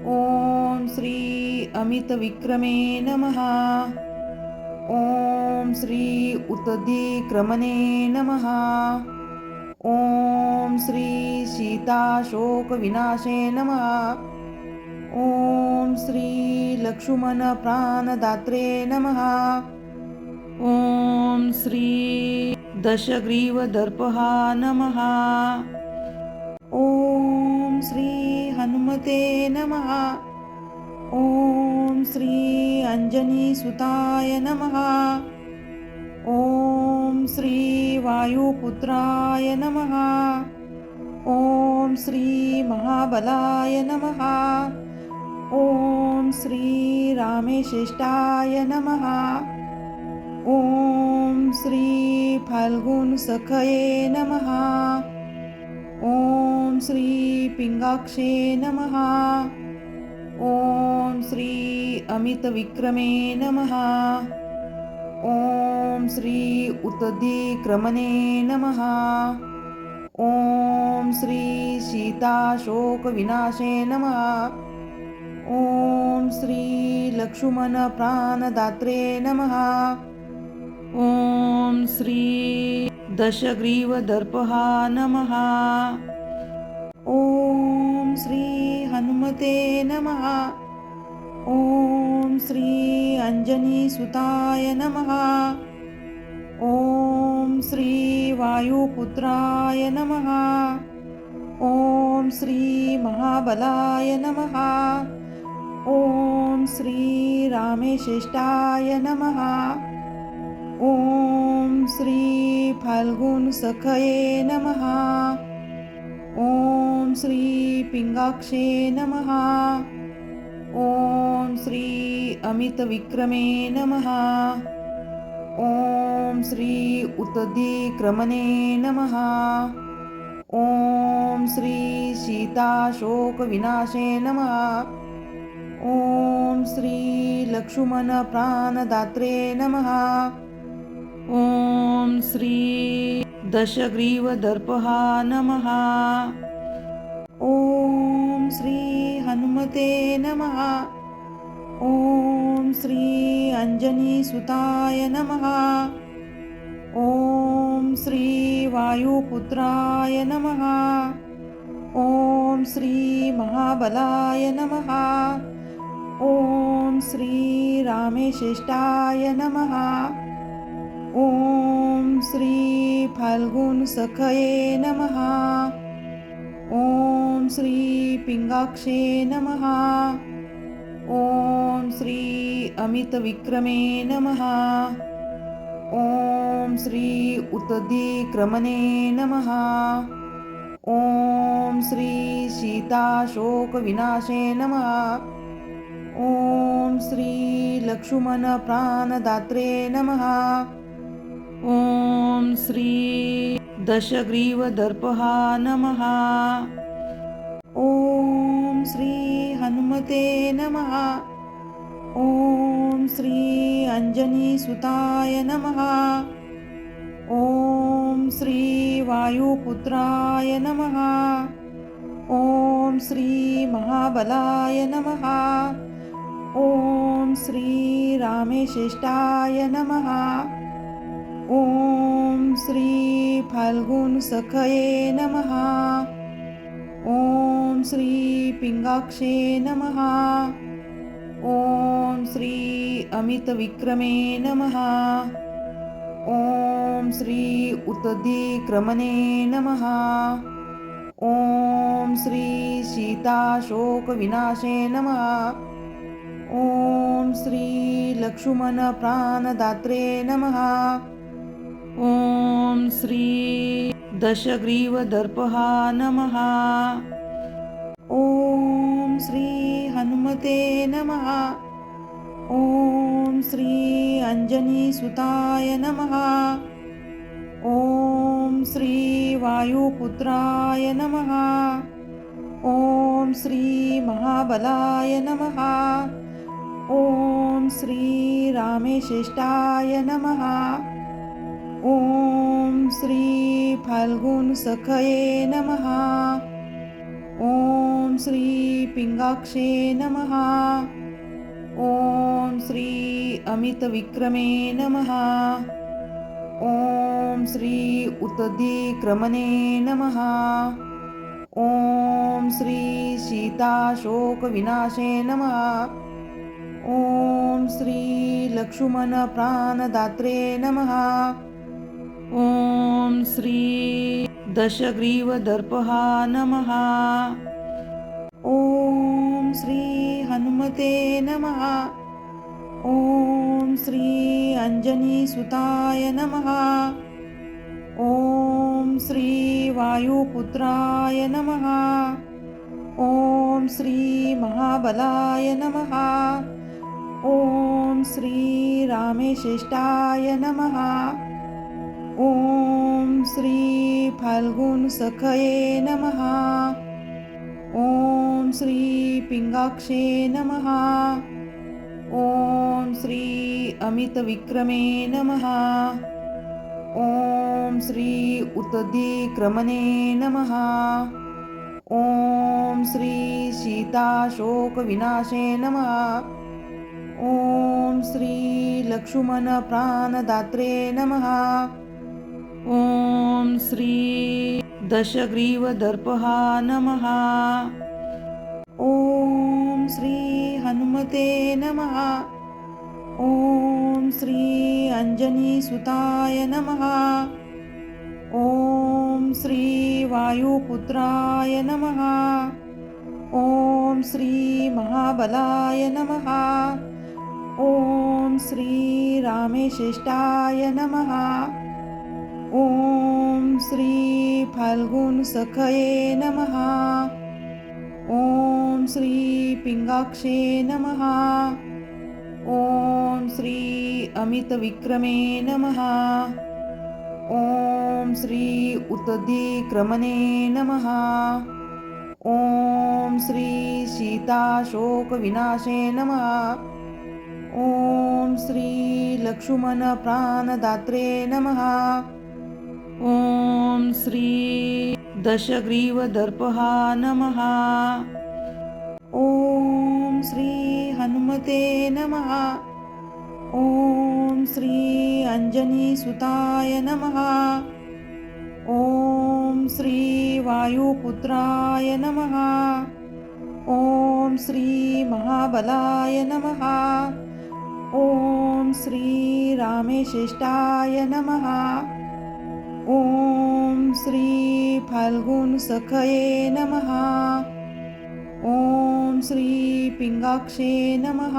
ॐ श्री अमितविक्रमे नमः। ॐ श्री उत्तधिक्रमणे नमः। ॐ श्री सीताशोकविनाशे नमः। ॐ श्री लक्ष्मणप्राणदात्रे नमः। ॐ श्री दशग्रीवदर्पः नमः। ॐ श्री हनुमते नमः। ॐ श्री अंजनीसुताय नमः। ॐ श्री वायुपुत्राय नमः। ॐ श्री महाबलाय नमः। ॐ श्री रामेश्रेष्ठाय नमः। ॐ श्री फाल्गुन सखये नमः। ॐ श्री पिंगाक्षे नमः। ॐ श्री अमितविक्रमे नमः। ॐ श्री उत्तधिक्रमणे नमः। ॐ श्री सीताशोकविनाशे नमः। ॐ श्री लक्ष्मणप्राणदात्रे नमः। ॐ श्री दशग्रीवदर्पः नमः। ॐ श्री हनुमते नमः। ॐ श्री अंजनीसुताय नमः। ॐ श्री वायुपुत्राय नमः। ॐ श्री महाबलाय नमः। ॐ श्री रामेश्रेष्ठाय नमः। ॐ श्री फाल्गुन सखये नमः। ॐ श्री पिंगाक्षे नमः। ॐ श्री अमितविक्रमे नमः। ॐ श्री उत्तधिक्रमणे नमः। ॐ श्री सीताशोकविनाशे नमः। ॐ श्री लक्ष्मणप्राणदात्रे नमः। ॐ श्री दशग्रीवदर्पः नमः। ॐ श्री हनुमते नमः। ॐ श्री अंजनीसुताय नमः। ॐ श्री वायुपुत्राय नमः। ॐ श्री महाबलाय नमः। ॐ श्री रामेश्रेष्ठाय नमः। ॐ श्री फाल्गुन सखये नमः। ॐ श्री पिंगाक्षे नमः। ॐ श्री अमितविक्रमे नमः। ॐ श्री उत्तधिक्रमणे नमः। ॐ श्री सीताशोकविनाशे नमः। ॐ श्री लक्ष्मणप्राणदात्रे नमः। ॐ श्री दशग्रीवदर्पः नमः। ॐ श्री हनुमते नमः। ॐ श्री अंजनीसुताय नमः। ॐ श्री वायुपुत्राय नमः। ॐ श्री महाबलाय नमः। ॐ श्री रामेशेष्टाय नमः। ॐ श्री फाल्गुनसखये नमः। ॐ श्री पिंगाक्षे नमः। ॐ श्री अमितविक्रमे नमः। ॐ श्री उत्तदिक्रमणे नमः। ॐ श्री सीताशोकविनाशे नमः। ॐ श्री लक्ष्मणप्राणदात्रे नमः। ॐ श्री दशग्रीवदर्पः नमः। ॐ श्री हनुमते नमः। ॐ श्री अंजनीसुताय नमः। ॐ श्री वायुपुत्राय नमः। ॐ श्री महाबलाय नमः। ॐ श्री रामेशेष्टाय नमः। ॐ श्री फाल्गुनसखये नमः। ॐ श्री पिंगाक्षे नमः। ॐ श्री अमितविक्रमे नमः। ॐ श्री उत्तदिक्रमणे नमः। ॐ श्री सीताशोकविनाशे नमः। ॐ श्री लक्ष्मणप्राणदात्रे नमः। ॐ श्री दशग्रीवदर्पः नमः। ॐ श्री हनुमते नमः। ॐ श्री अंजनीसुताय नमः। ॐ श्री वायुपुत्राय नमः। ॐ श्री महाबलाय नमः। ॐ श्री रामेशेष्टाय नमः। ॐ श्री फाल्गुनसखये नमः। ॐ श्री पिंगाक्षे नमः। ॐ श्री अमितविक्रमे नमः। ॐ श्री उत्तदिक्रमणे नमः। ॐ श्री सीताशोकविनाशे नमः। ॐ श्री लक्ष्मणप्राणदात्रे नमः। ॐ श्री दशग्रीवदर्पः नमः। ॐ श्री हनुमते नमः। ॐ श्री अंजनीसुताय नमः। ॐ श्री वायुपुत्राय नमः। ॐ श्री महाबलाय नमः। ॐ श्री रामेशेष्टाय नमः। ॐ श्री फाल्गुनसखये नमः। ॐ श्री पिंगाक्षे नमः। ॐ श्री अमितविक्रमे नमः। ॐ श्री उत्तदिक्रमणे नमः। ॐ श्री सीताशोकविनाशे नमः। ॐ श्री लक्ष्मणप्राणदात्रे नमः। ॐ श्री दशग्रीवदर्पः नमः। ॐ श्री हनुमते नमः। ॐ श्री अंजनीसुताय नमः। ॐ श्री वायुपुत्राय नमः। ॐ श्री महाबलाय नमः। ॐ श्री रामेशेष्टाय नमः। ॐ श्री फाल्गुनसखये नमः। ॐ श्री पिंगाक्षे नमः।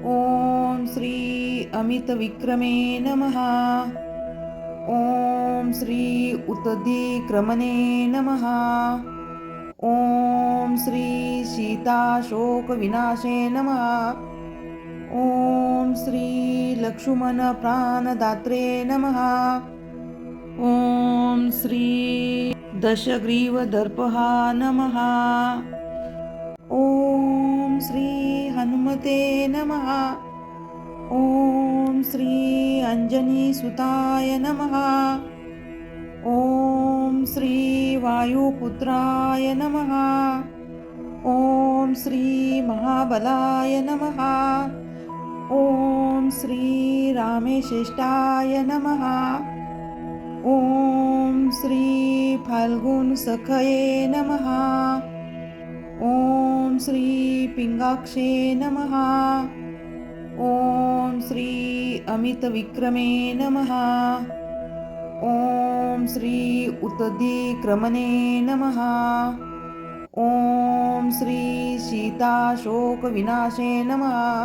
ॐ श्री अमितविक्रमे नमः। ॐ श्री उत्तदिक्रमणे नमः। ॐ श्री सीताशोकविनाशे नमः। ॐ श्री लक्ष्मणप्राणदात्रे नमः। ॐ श्री दशग्रीवदर्पः नमः। ॐ श्री हनुमते नमः। ॐ श्री अंजनीसुताय नमः। ॐ श्री वायुपुत्राय नमः। ॐ श्री महाबलाय नमः। ओम श्री रामेश्रेष्ठाय नमः। ओम श्री फाल्गुन सखये नमः। ओम श्री पिंगाक्षे नमः। ओम श्री अमित विक्रमे नमः। ओम श्री उत्तदिक्रमणे नमः। ओम श्री सीताशोक विनाशे नमः।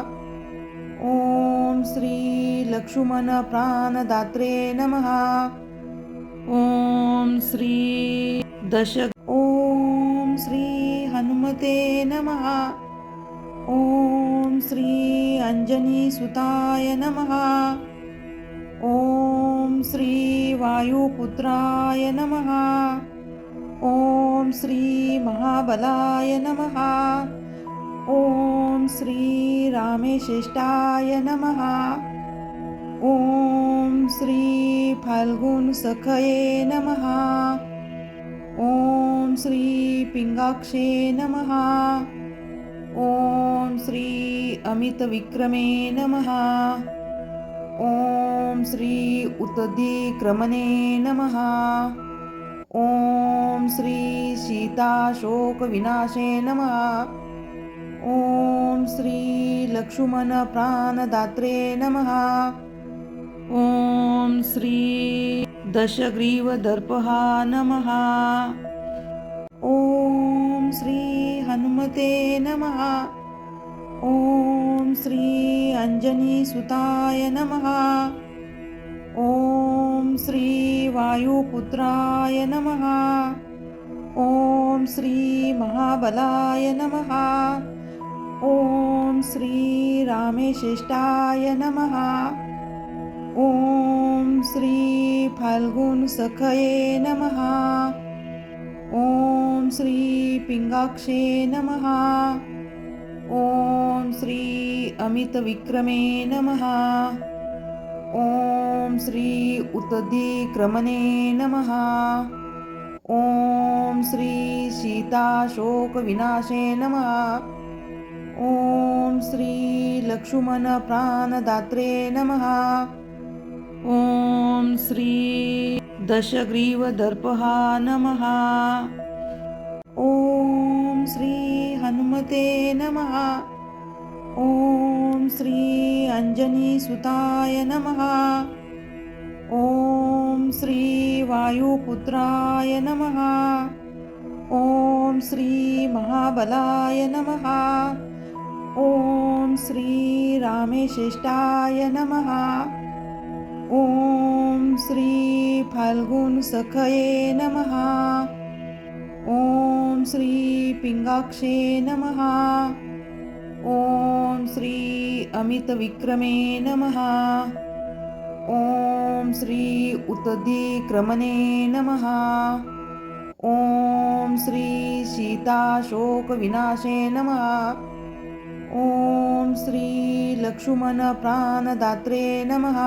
ओम श्री लक्ष्मण प्राणदात्रे नमः। ओम श्री ओम श्री हनुमते नमः। ओम श्री अंजनी सुताय नमः। ओम श्री वायुपुत्राय नमः। ओम श्री महाबलाय नमः। ओम श्री रामेश्रेष्ठाय नमः। ओम श्री फाल्गुन सखये नमः। ओम श्री पिंगाक्षे नमः। ओम श्री अमित विक्रमे नमः। ओम श्री उत्तदिक्रमणे नमः। ओम श्री सीताशोक विनाशे नमः। ओम श्री लक्ष्मण प्राणदात्रे नमः। ओम श्री दशग्रीवदर्पहा नमः। ओम श्री हनुमते नमः। ओम श्री अंजनी सुताय नमः। ओम श्री वायुपुत्राय नमः। ओम श्री महाबलाय नमः। ओम श्री रामेश्रेष्ठाय नमः। ओम श्री फाल्गुन सखये नमः। ओम श्री पिंगाक्षे नमः। ओम श्री अमित विक्रमे नमः। ओम श्री उत्तदिक्रमणे नमः। ओम श्री सीताशोक विनाशे नमः। ओम श्री लक्ष्मण प्राणदात्रे नमः। ओम श्री दशग्रीवदर्पहा नमः। ओम श्री हनुमते नमः। ओम श्री अंजनी सुताय नमः। ओम श्री वायुपुत्राय नमः। ओम श्री महाबलाय नमः। ओम श्री रामेश्रेष्ठाय नमः। ओम श्री फाल्गुन सखये नमः। ओम श्री पिंगाक्षे नमः। ओम श्री अमित विक्रमे नमः। ओम श्री उत्तदिक्रमणे नमः। ओम श्री सीताशोक विनाशे नमः। ओम श्री लक्ष्मण प्राणदात्रे नमः।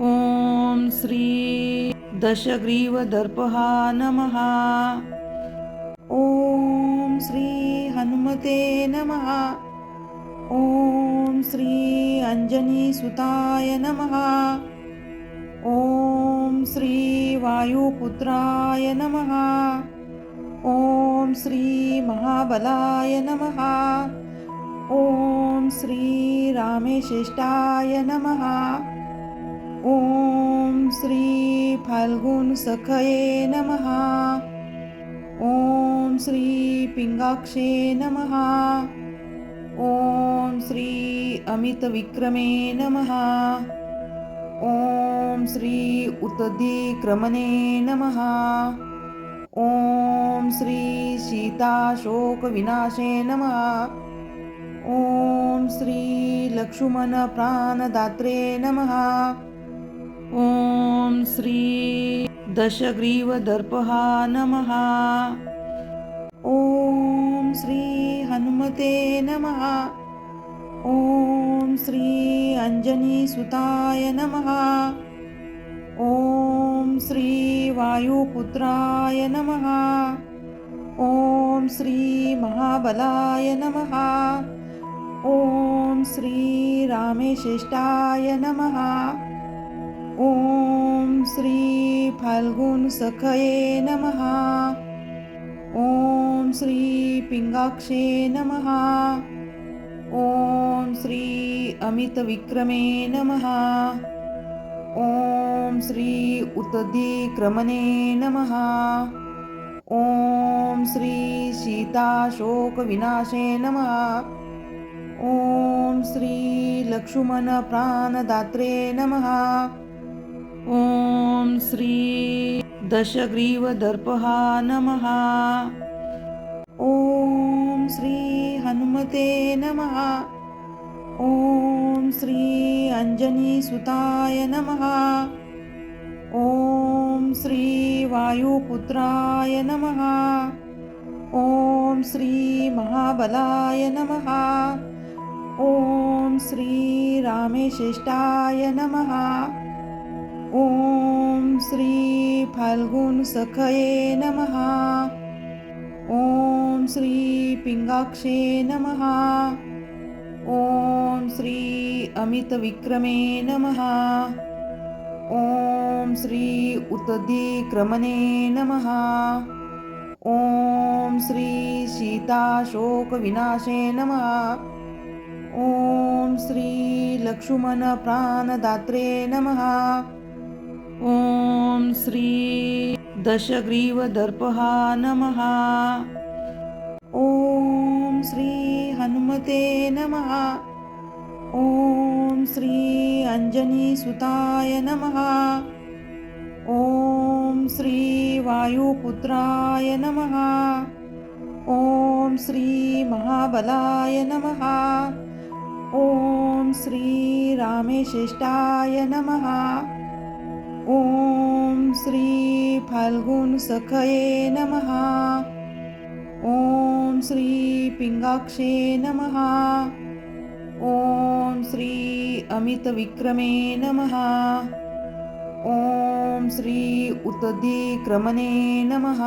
ओम श्री दशग्रीवदर्पहा नमः। ओम श्री हनुमते नमः। ओम श्री अंजनी सुताय नमः। ओम श्री वायुपुत्राय नमः। ओम श्री महाबलाय नमः। ओम श्री रामेश्रेष्ठाय नमः। ओम श्री फाल्गुन सखये नमः। ओम श्री पिंगाक्षे नमः। ओम श्री अमित विक्रमे नमः। ओम श्री उत्तदिक्रमणे नमः। ओम श्री सीताशोक विनाशे नमः। ओम श्री लक्ष्मण प्राणदात्रे नमः। ओम श्री दशग्रीवदर्पहा नमः। ओम श्री हनुमते नमः। ओम श्री अंजनी सुताय नमः। ओम श्री वायुपुत्राय नमः। ओम श्री महाबलाय नमः। ओम श्री रामेशेष्टाय नमः। ओम श्री फाल्गुन सखये नमः। ओम श्री पिंगाक्षे नमः। ओम श्री अमित विक्रमे नमः। ओम श्री उतदिक्रमणे नमः। ओम श्री सीताशोक विनाशे नमः। ओम श्री लक्ष्मण प्राणदात्रे नमः। ओम श्री दशग्रीवदर्पहा नमः। ओम श्री हनुमते नमः। ओम श्री अंजनीसुताय नमः। ओम श्री वायुपुत्राय नमः। ओम श्री महाबलाय नमः। ओम श्री रामेशेष्टाय नमः। ओम श्री फाल्गुन सखये नमः। ओम श्री पिंगाक्षे नमः। ओम श्री अमित विक्रमे नमः। ओम श्री उतदिक्रमणे नमः। ओम श्री सीताशोक विनाशे नमः। ओम श्री लक्ष्मण प्राणदात्रे नमः। ओम श्री दशग्रीवदर्पहा नमः। ओम श्री हनुमते नमः। ओम श्री अंजनीसुताय नमः। ओम श्री वायुपुत्राय नमः। ओम श्री महाबलाय नमः। ओम श्री रामेशेष्टाय नमः। ओम श्री फाल्गुन सखये नमः। ओम श्री पिंगाक्षे नमः। ओम श्री अमित विक्रमे नमः। ओम श्री उतदिक्रमणे नमः।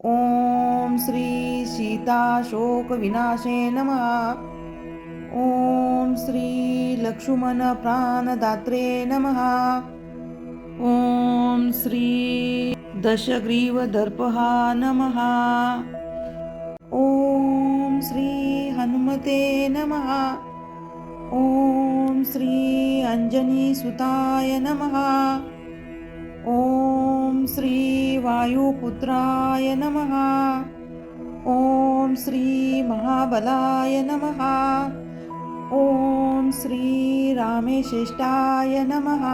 ओम श्री सीताशोक विनाशे नमः। ओम श्री लक्ष्मण प्राणदात्रे नमः। ओम श्री दशग्रीवदर्पहा नमः। ओम श्री हनुमते नमः। ओम श्री अंजनीसुताय नमः। ओम श्री वायुपुत्राय नमः। ओम श्री महाबलाय नमः। ओम श्री रामेशेष्टाय नमः।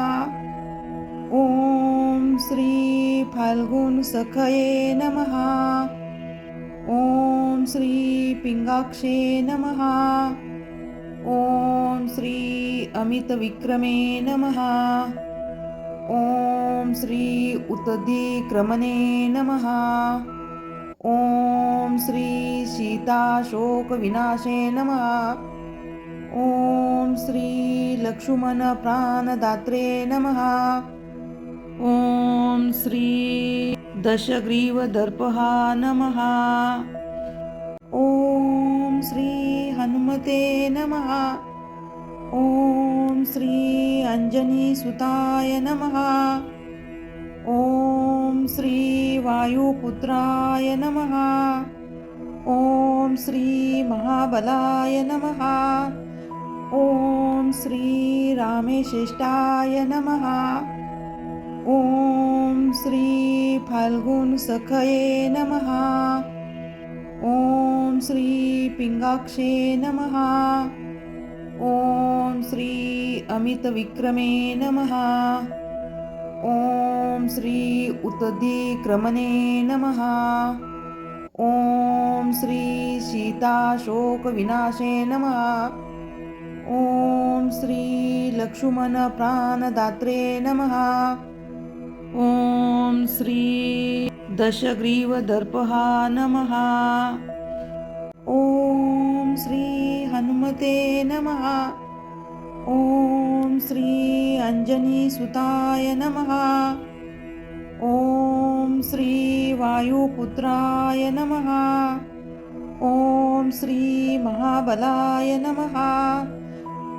ओम श्री फाल्गुन सखये नमः। ओम श्री पिंगाक्षे नमः। ओम श्री अमित विक्रमे नमः। ओम श्री उतदिक्रमणे नमः। ओम श्री सीताशोक विनाशे नमः। ओम श्री लक्ष्मण प्राणदात्रे नमः। ओम श्री दशग्रीवदर्पहा नमः। ओम श्री हनुमते नमः। ओम श्री अंजनीसुताय नमः। ओम श्री वायुपुत्राय नमः। ओम श्री महाबलाय नमः। ओम श्री रामेशेष्टाय नमः। ओम श्री फाल्गुन सखये नमः। ओम श्री पिंगाक्षे नमः। ओम श्री अमित विक्रमे नमः। ओम श्री उतदिक्रमणे नमः। ओम श्री सीताशोक विनाशे नमः। ओम श्री लक्ष्मण प्राणदात्रे नमः। ओम श्री दशग्रीवदर्पहा नमः। ओम श्री हनुमते नमः। ओम श्री अंजनीसुताय नमः। ओम श्री वायुपुत्राय नमः। श्री महाबलाय नमः।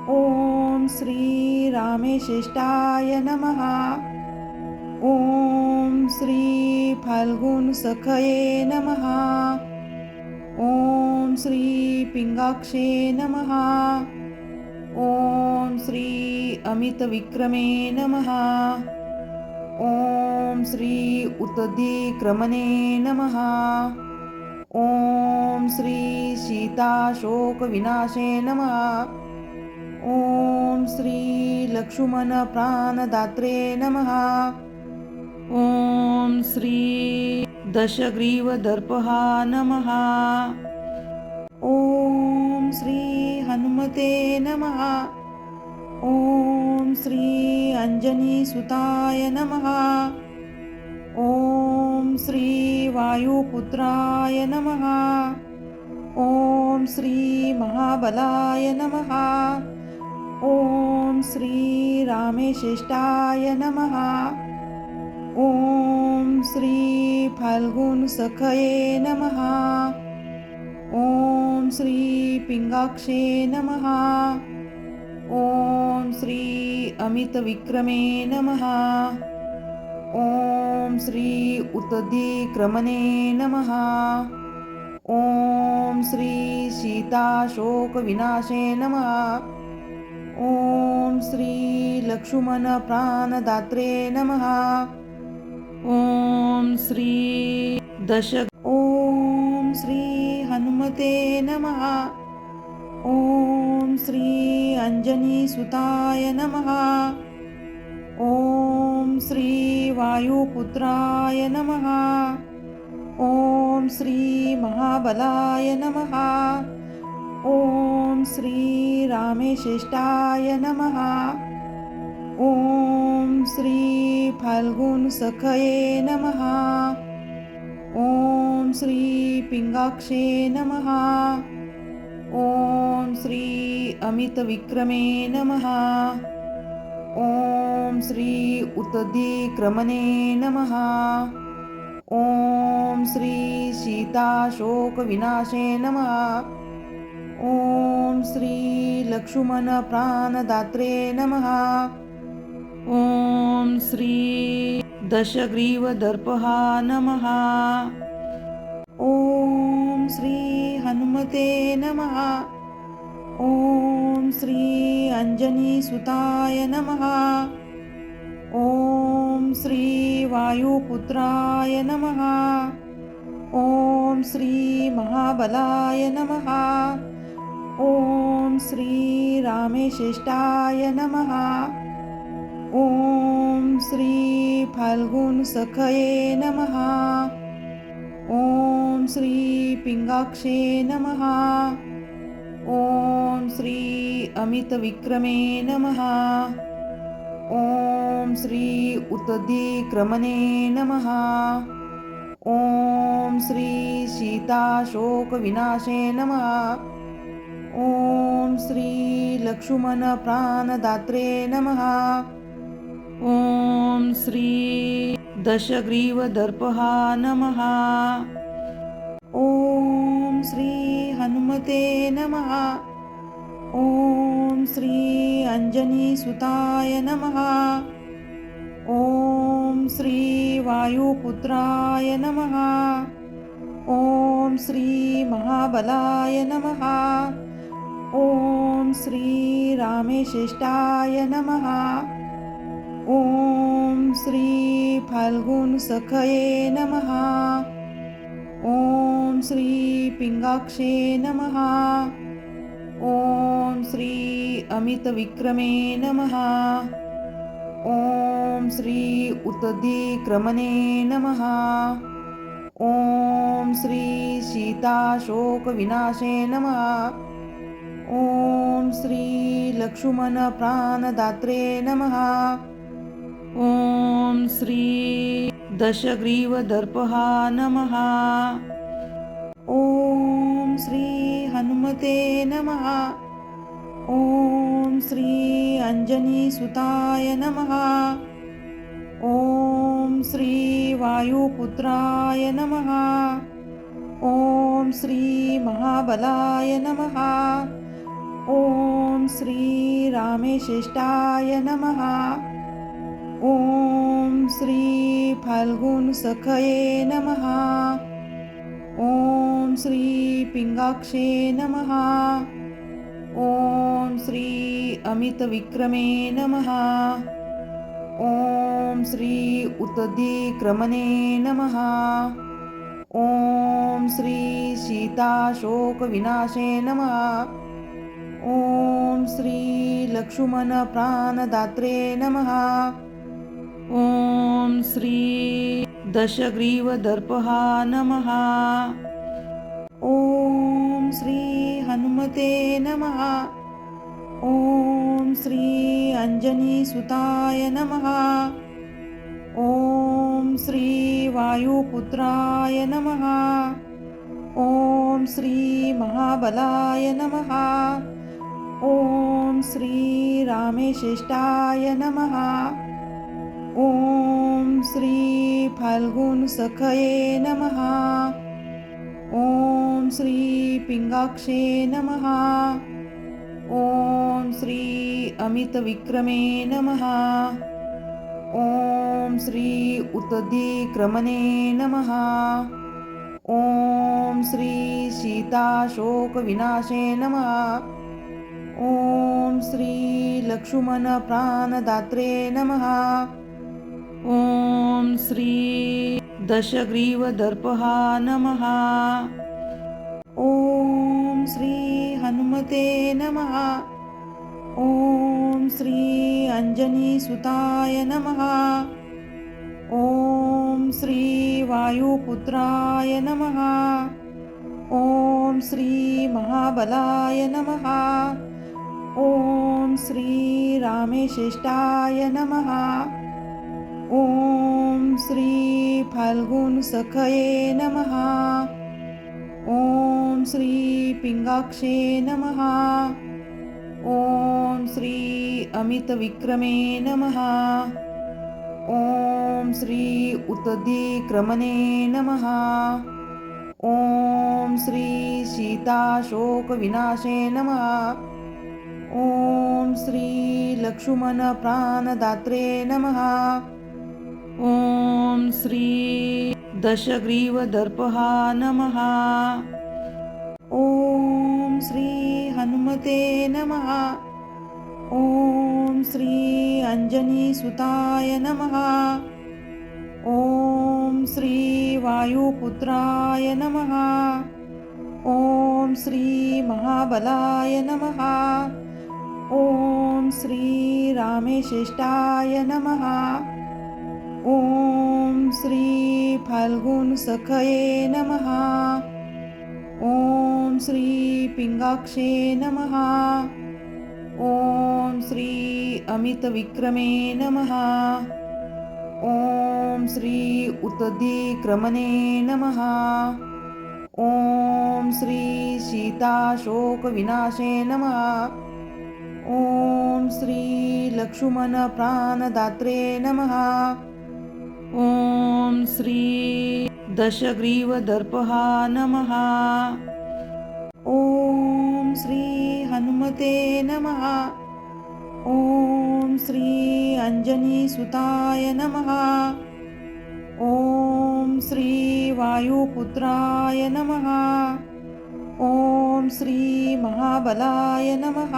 ओम श्री रामेशिष्टाय नमः। ओम श्री फाल्गुन सखये नमः। ओम श्री पिंगाक्षे नमः। ओम श्री अमित विक्रमे नमः। ओम श्री उत्दिक्रमणे नमः। ओम श्री सीताशोक विनाशे नमः। ओम श्री लक्ष्मण प्राणदात्रे नमः। ओम श्री दशग्रीव दर्पहा नमः। ओम श्री हनुमते नमः। ओम श्री अंजनी सुताय नमः। ओम श्री वायुपुत्राय नमः। ओम श्री महाबलाय नमः। ओम श्री रामेशिष्टाय नमः। ओम श्री फाल्गुन सखये नमः। ओम श्री पिंगाक्षे नमः। ओम श्री अमित विक्रमे नमः। ओम श्री उत्दिक्रमणे नमः। ओम श्री सीताशोक विनाशे नमः। ओम श्री लक्ष्मण प्राणदात्रे नमः। ओम श्री ओम श्री हनुमते नमः। ओम श्री अंजनी सुताय नमः। ओम श्री वायुपुत्राय नमः। ओम श्री महाबलाय नमः। ओम श्री रामेशिष्टाय नमः। ओम श्री फाल्गुन सखये नमः। ओम श्री पिंगाक्षे नमः। ओम श्री अमित विक्रमे नमः। ओम श्री उत्दिक्रमणे नमः। ओम श्री सीताशोक विनाशे नमः। ओम श्री लक्ष्मण प्राणदात्रे नमः। ओम श्री दशग्रीव दर्पहा नमः। ओम श्री हनुमते नमः। ओम श्री अंजनी सुताय नमः। ओम श्री वायुपुत्राय नमः। ओम श्री महाबलाय नमः। ओम श्री रामेशिष्टाय नमः। ओम श्री फाल्गुन सखये नमः। ओम श्री पिंगाक्षे नमः। ओम श्री अमित विक्रमे नमः। ओम श्री उत्दिक्रमणे नमः। ओम श्री सीताशोक विनाशे नमः। ओम श्री लक्ष्मण प्राणदात्रे नमः। ओम श्री दशग्रीव दर्पहा नमः। ओम श्री हनुमते नमः। ओम श्री अंजनी सुताय नमः। ओम श्री वायुपुत्राय नमः। ओम श्री महाबलाय नमः। ओम श्री रामेशिष्टाय नमः। ओम श्री फाल्गुन सखये नमः। ओम श्री पिंगाक्षे नमः। ओम श्री अमित विक्रमे नमः। ओम श्री उत्दिक्रमणे नमः। ओम श्री सीताशोक विनाशे नमः। ओम श्री लक्ष्मण प्राणदात्रे नमः। ओम श्री दशग्रीव दर्पहा नमः। ओम श्री हनुमते नमः। ओम श्री अंजनी सुताय नमः। ओम श्री वायुपुत्राय नमः। ओम श्री महाबलाय नमः। ओम श्री रामेशेष्टाय नमः। ओम श्री फाल्गुन सखये नमः। ओम श्री पिंगाक्षे नमः। ओम श्री अमित विक्रमे नमः। ओम श्री उत्दिक्रमणे नमः। ओम श्री सीताशोक विनाशे नमः। ओम श्री लक्ष्मण प्राणदात्रे नमः। ओम श्री दशग्रीव दर्पहा नमः। ओम श्री हनुमते नमः। ओम श्री अंजनी सुताय नमः। ओम श्री वायुपुत्राय नमः। ओम श्री महाबलाय नमः। ओम श्री रामेशेष्टाय नमः। ओम श्री फाल्गुन सखये नमः। ओम श्री पिंगाक्षे नमः। ओम श्री अमित विक्रमे नमः। ओम श्री उत्दिक्रमणे नमः। ओम श्री सीताशोक विनाशे नमः। ओम श्री लक्ष्मण प्राणदात्रे नमः। ओम श्री दशग्रीव दर्पहा नमः। ओम श्री हनुमते नमः। ओम श्री अंजनी सुताय नमः। ओम श्री वायुपुत्राय नमः। ओम श्री महाबलाय नमः। ओम श्री रामेशेष्टाय नमः। ओम श्री फाल्गुन सखये नमः। ओम श्री पिंगाक्षे नमः। ओम श्री अमित विक्रमे नमः। ओम श्री उत्दिक्रमणे नमः। ओम श्री सीताशोक विनाशे नमः। ओम श्री लक्ष्मण प्राणदात्रे नमः। ओम श्री दशग्रीव दर्पहा नमः। ओम श्री हनुमते नमः। ओम श्री अंजनी सुताय नमः। ओम श्री वायुपुत्राय नमः। ओम श्री महाबलाय नमः। ओम श्री रामेशेष्टाय नमः। ओम श्री फाल्गुन सखये नमः। ओम श्री पिंगाक्षे नमः। ओम श्री अमित विक्रमे नमः। ओम श्री उत्दिक्रमणे नमः। ओम श्री सीताशोक विनाशे नमः। ओम श्री लक्ष्मण प्राणदात्रे नमः। ओम श्री दशग्रीव दर्पहा नमः। ओम श्री हनुमते नमः। ओम श्री अंजनी सुताय नमः। ओम श्री वायुपुत्राय नमः। ओम श्री महाबलाय नमः।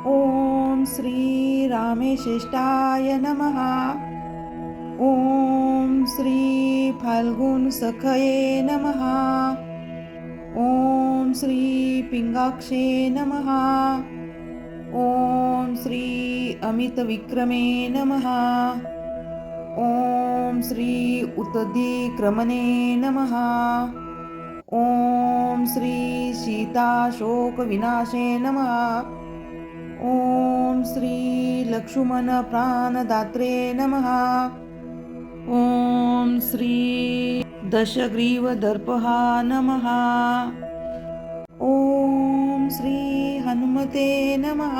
ओम श्री रामेशेष्टाय नमः। ओम श्री फाल्गुन सखये नमः। ओम श्री पिंगाक्षे नमः। ओम श्री अमित विक्रमे नमः। ओम श्री उत्दिक्रमणे नमः। ओम श्री सीताशोक विनाशे नमः। ओम श्री लक्ष्मण प्राणदात्रे नमः। ओम श्री दशग्रीव दर्पहा नमः। ओम श्री हनुमते नमः।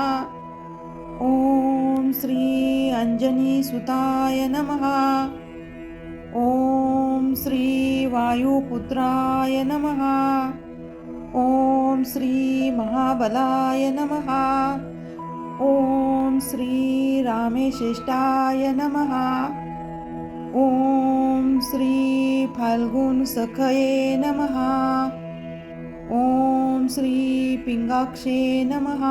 ओम श्री अंजनी सुताय नमः। ॐ श्री वायुपुत्राय नमः। ॐ श्री महाबलाय नमः। ॐ श्री रामेश्रेष्ठाय नमः। ॐ श्री फाल्गुनसखये नमः। ॐ श्री पिंगाक्षे नमः।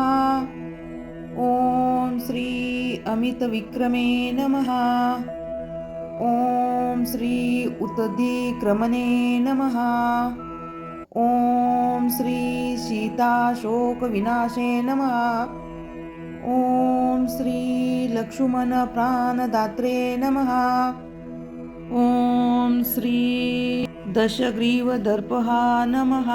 ॐ श्री अमितविक्रमे नमः। ॐ श्री उत्तधिक्रमणे नमः। ॐ श्री सीताशोकविनाशे नमः। ॐ श्री लक्ष्मणप्राणदात्रे नमः। ॐ श्री दशग्रीवदर्पहा नमः।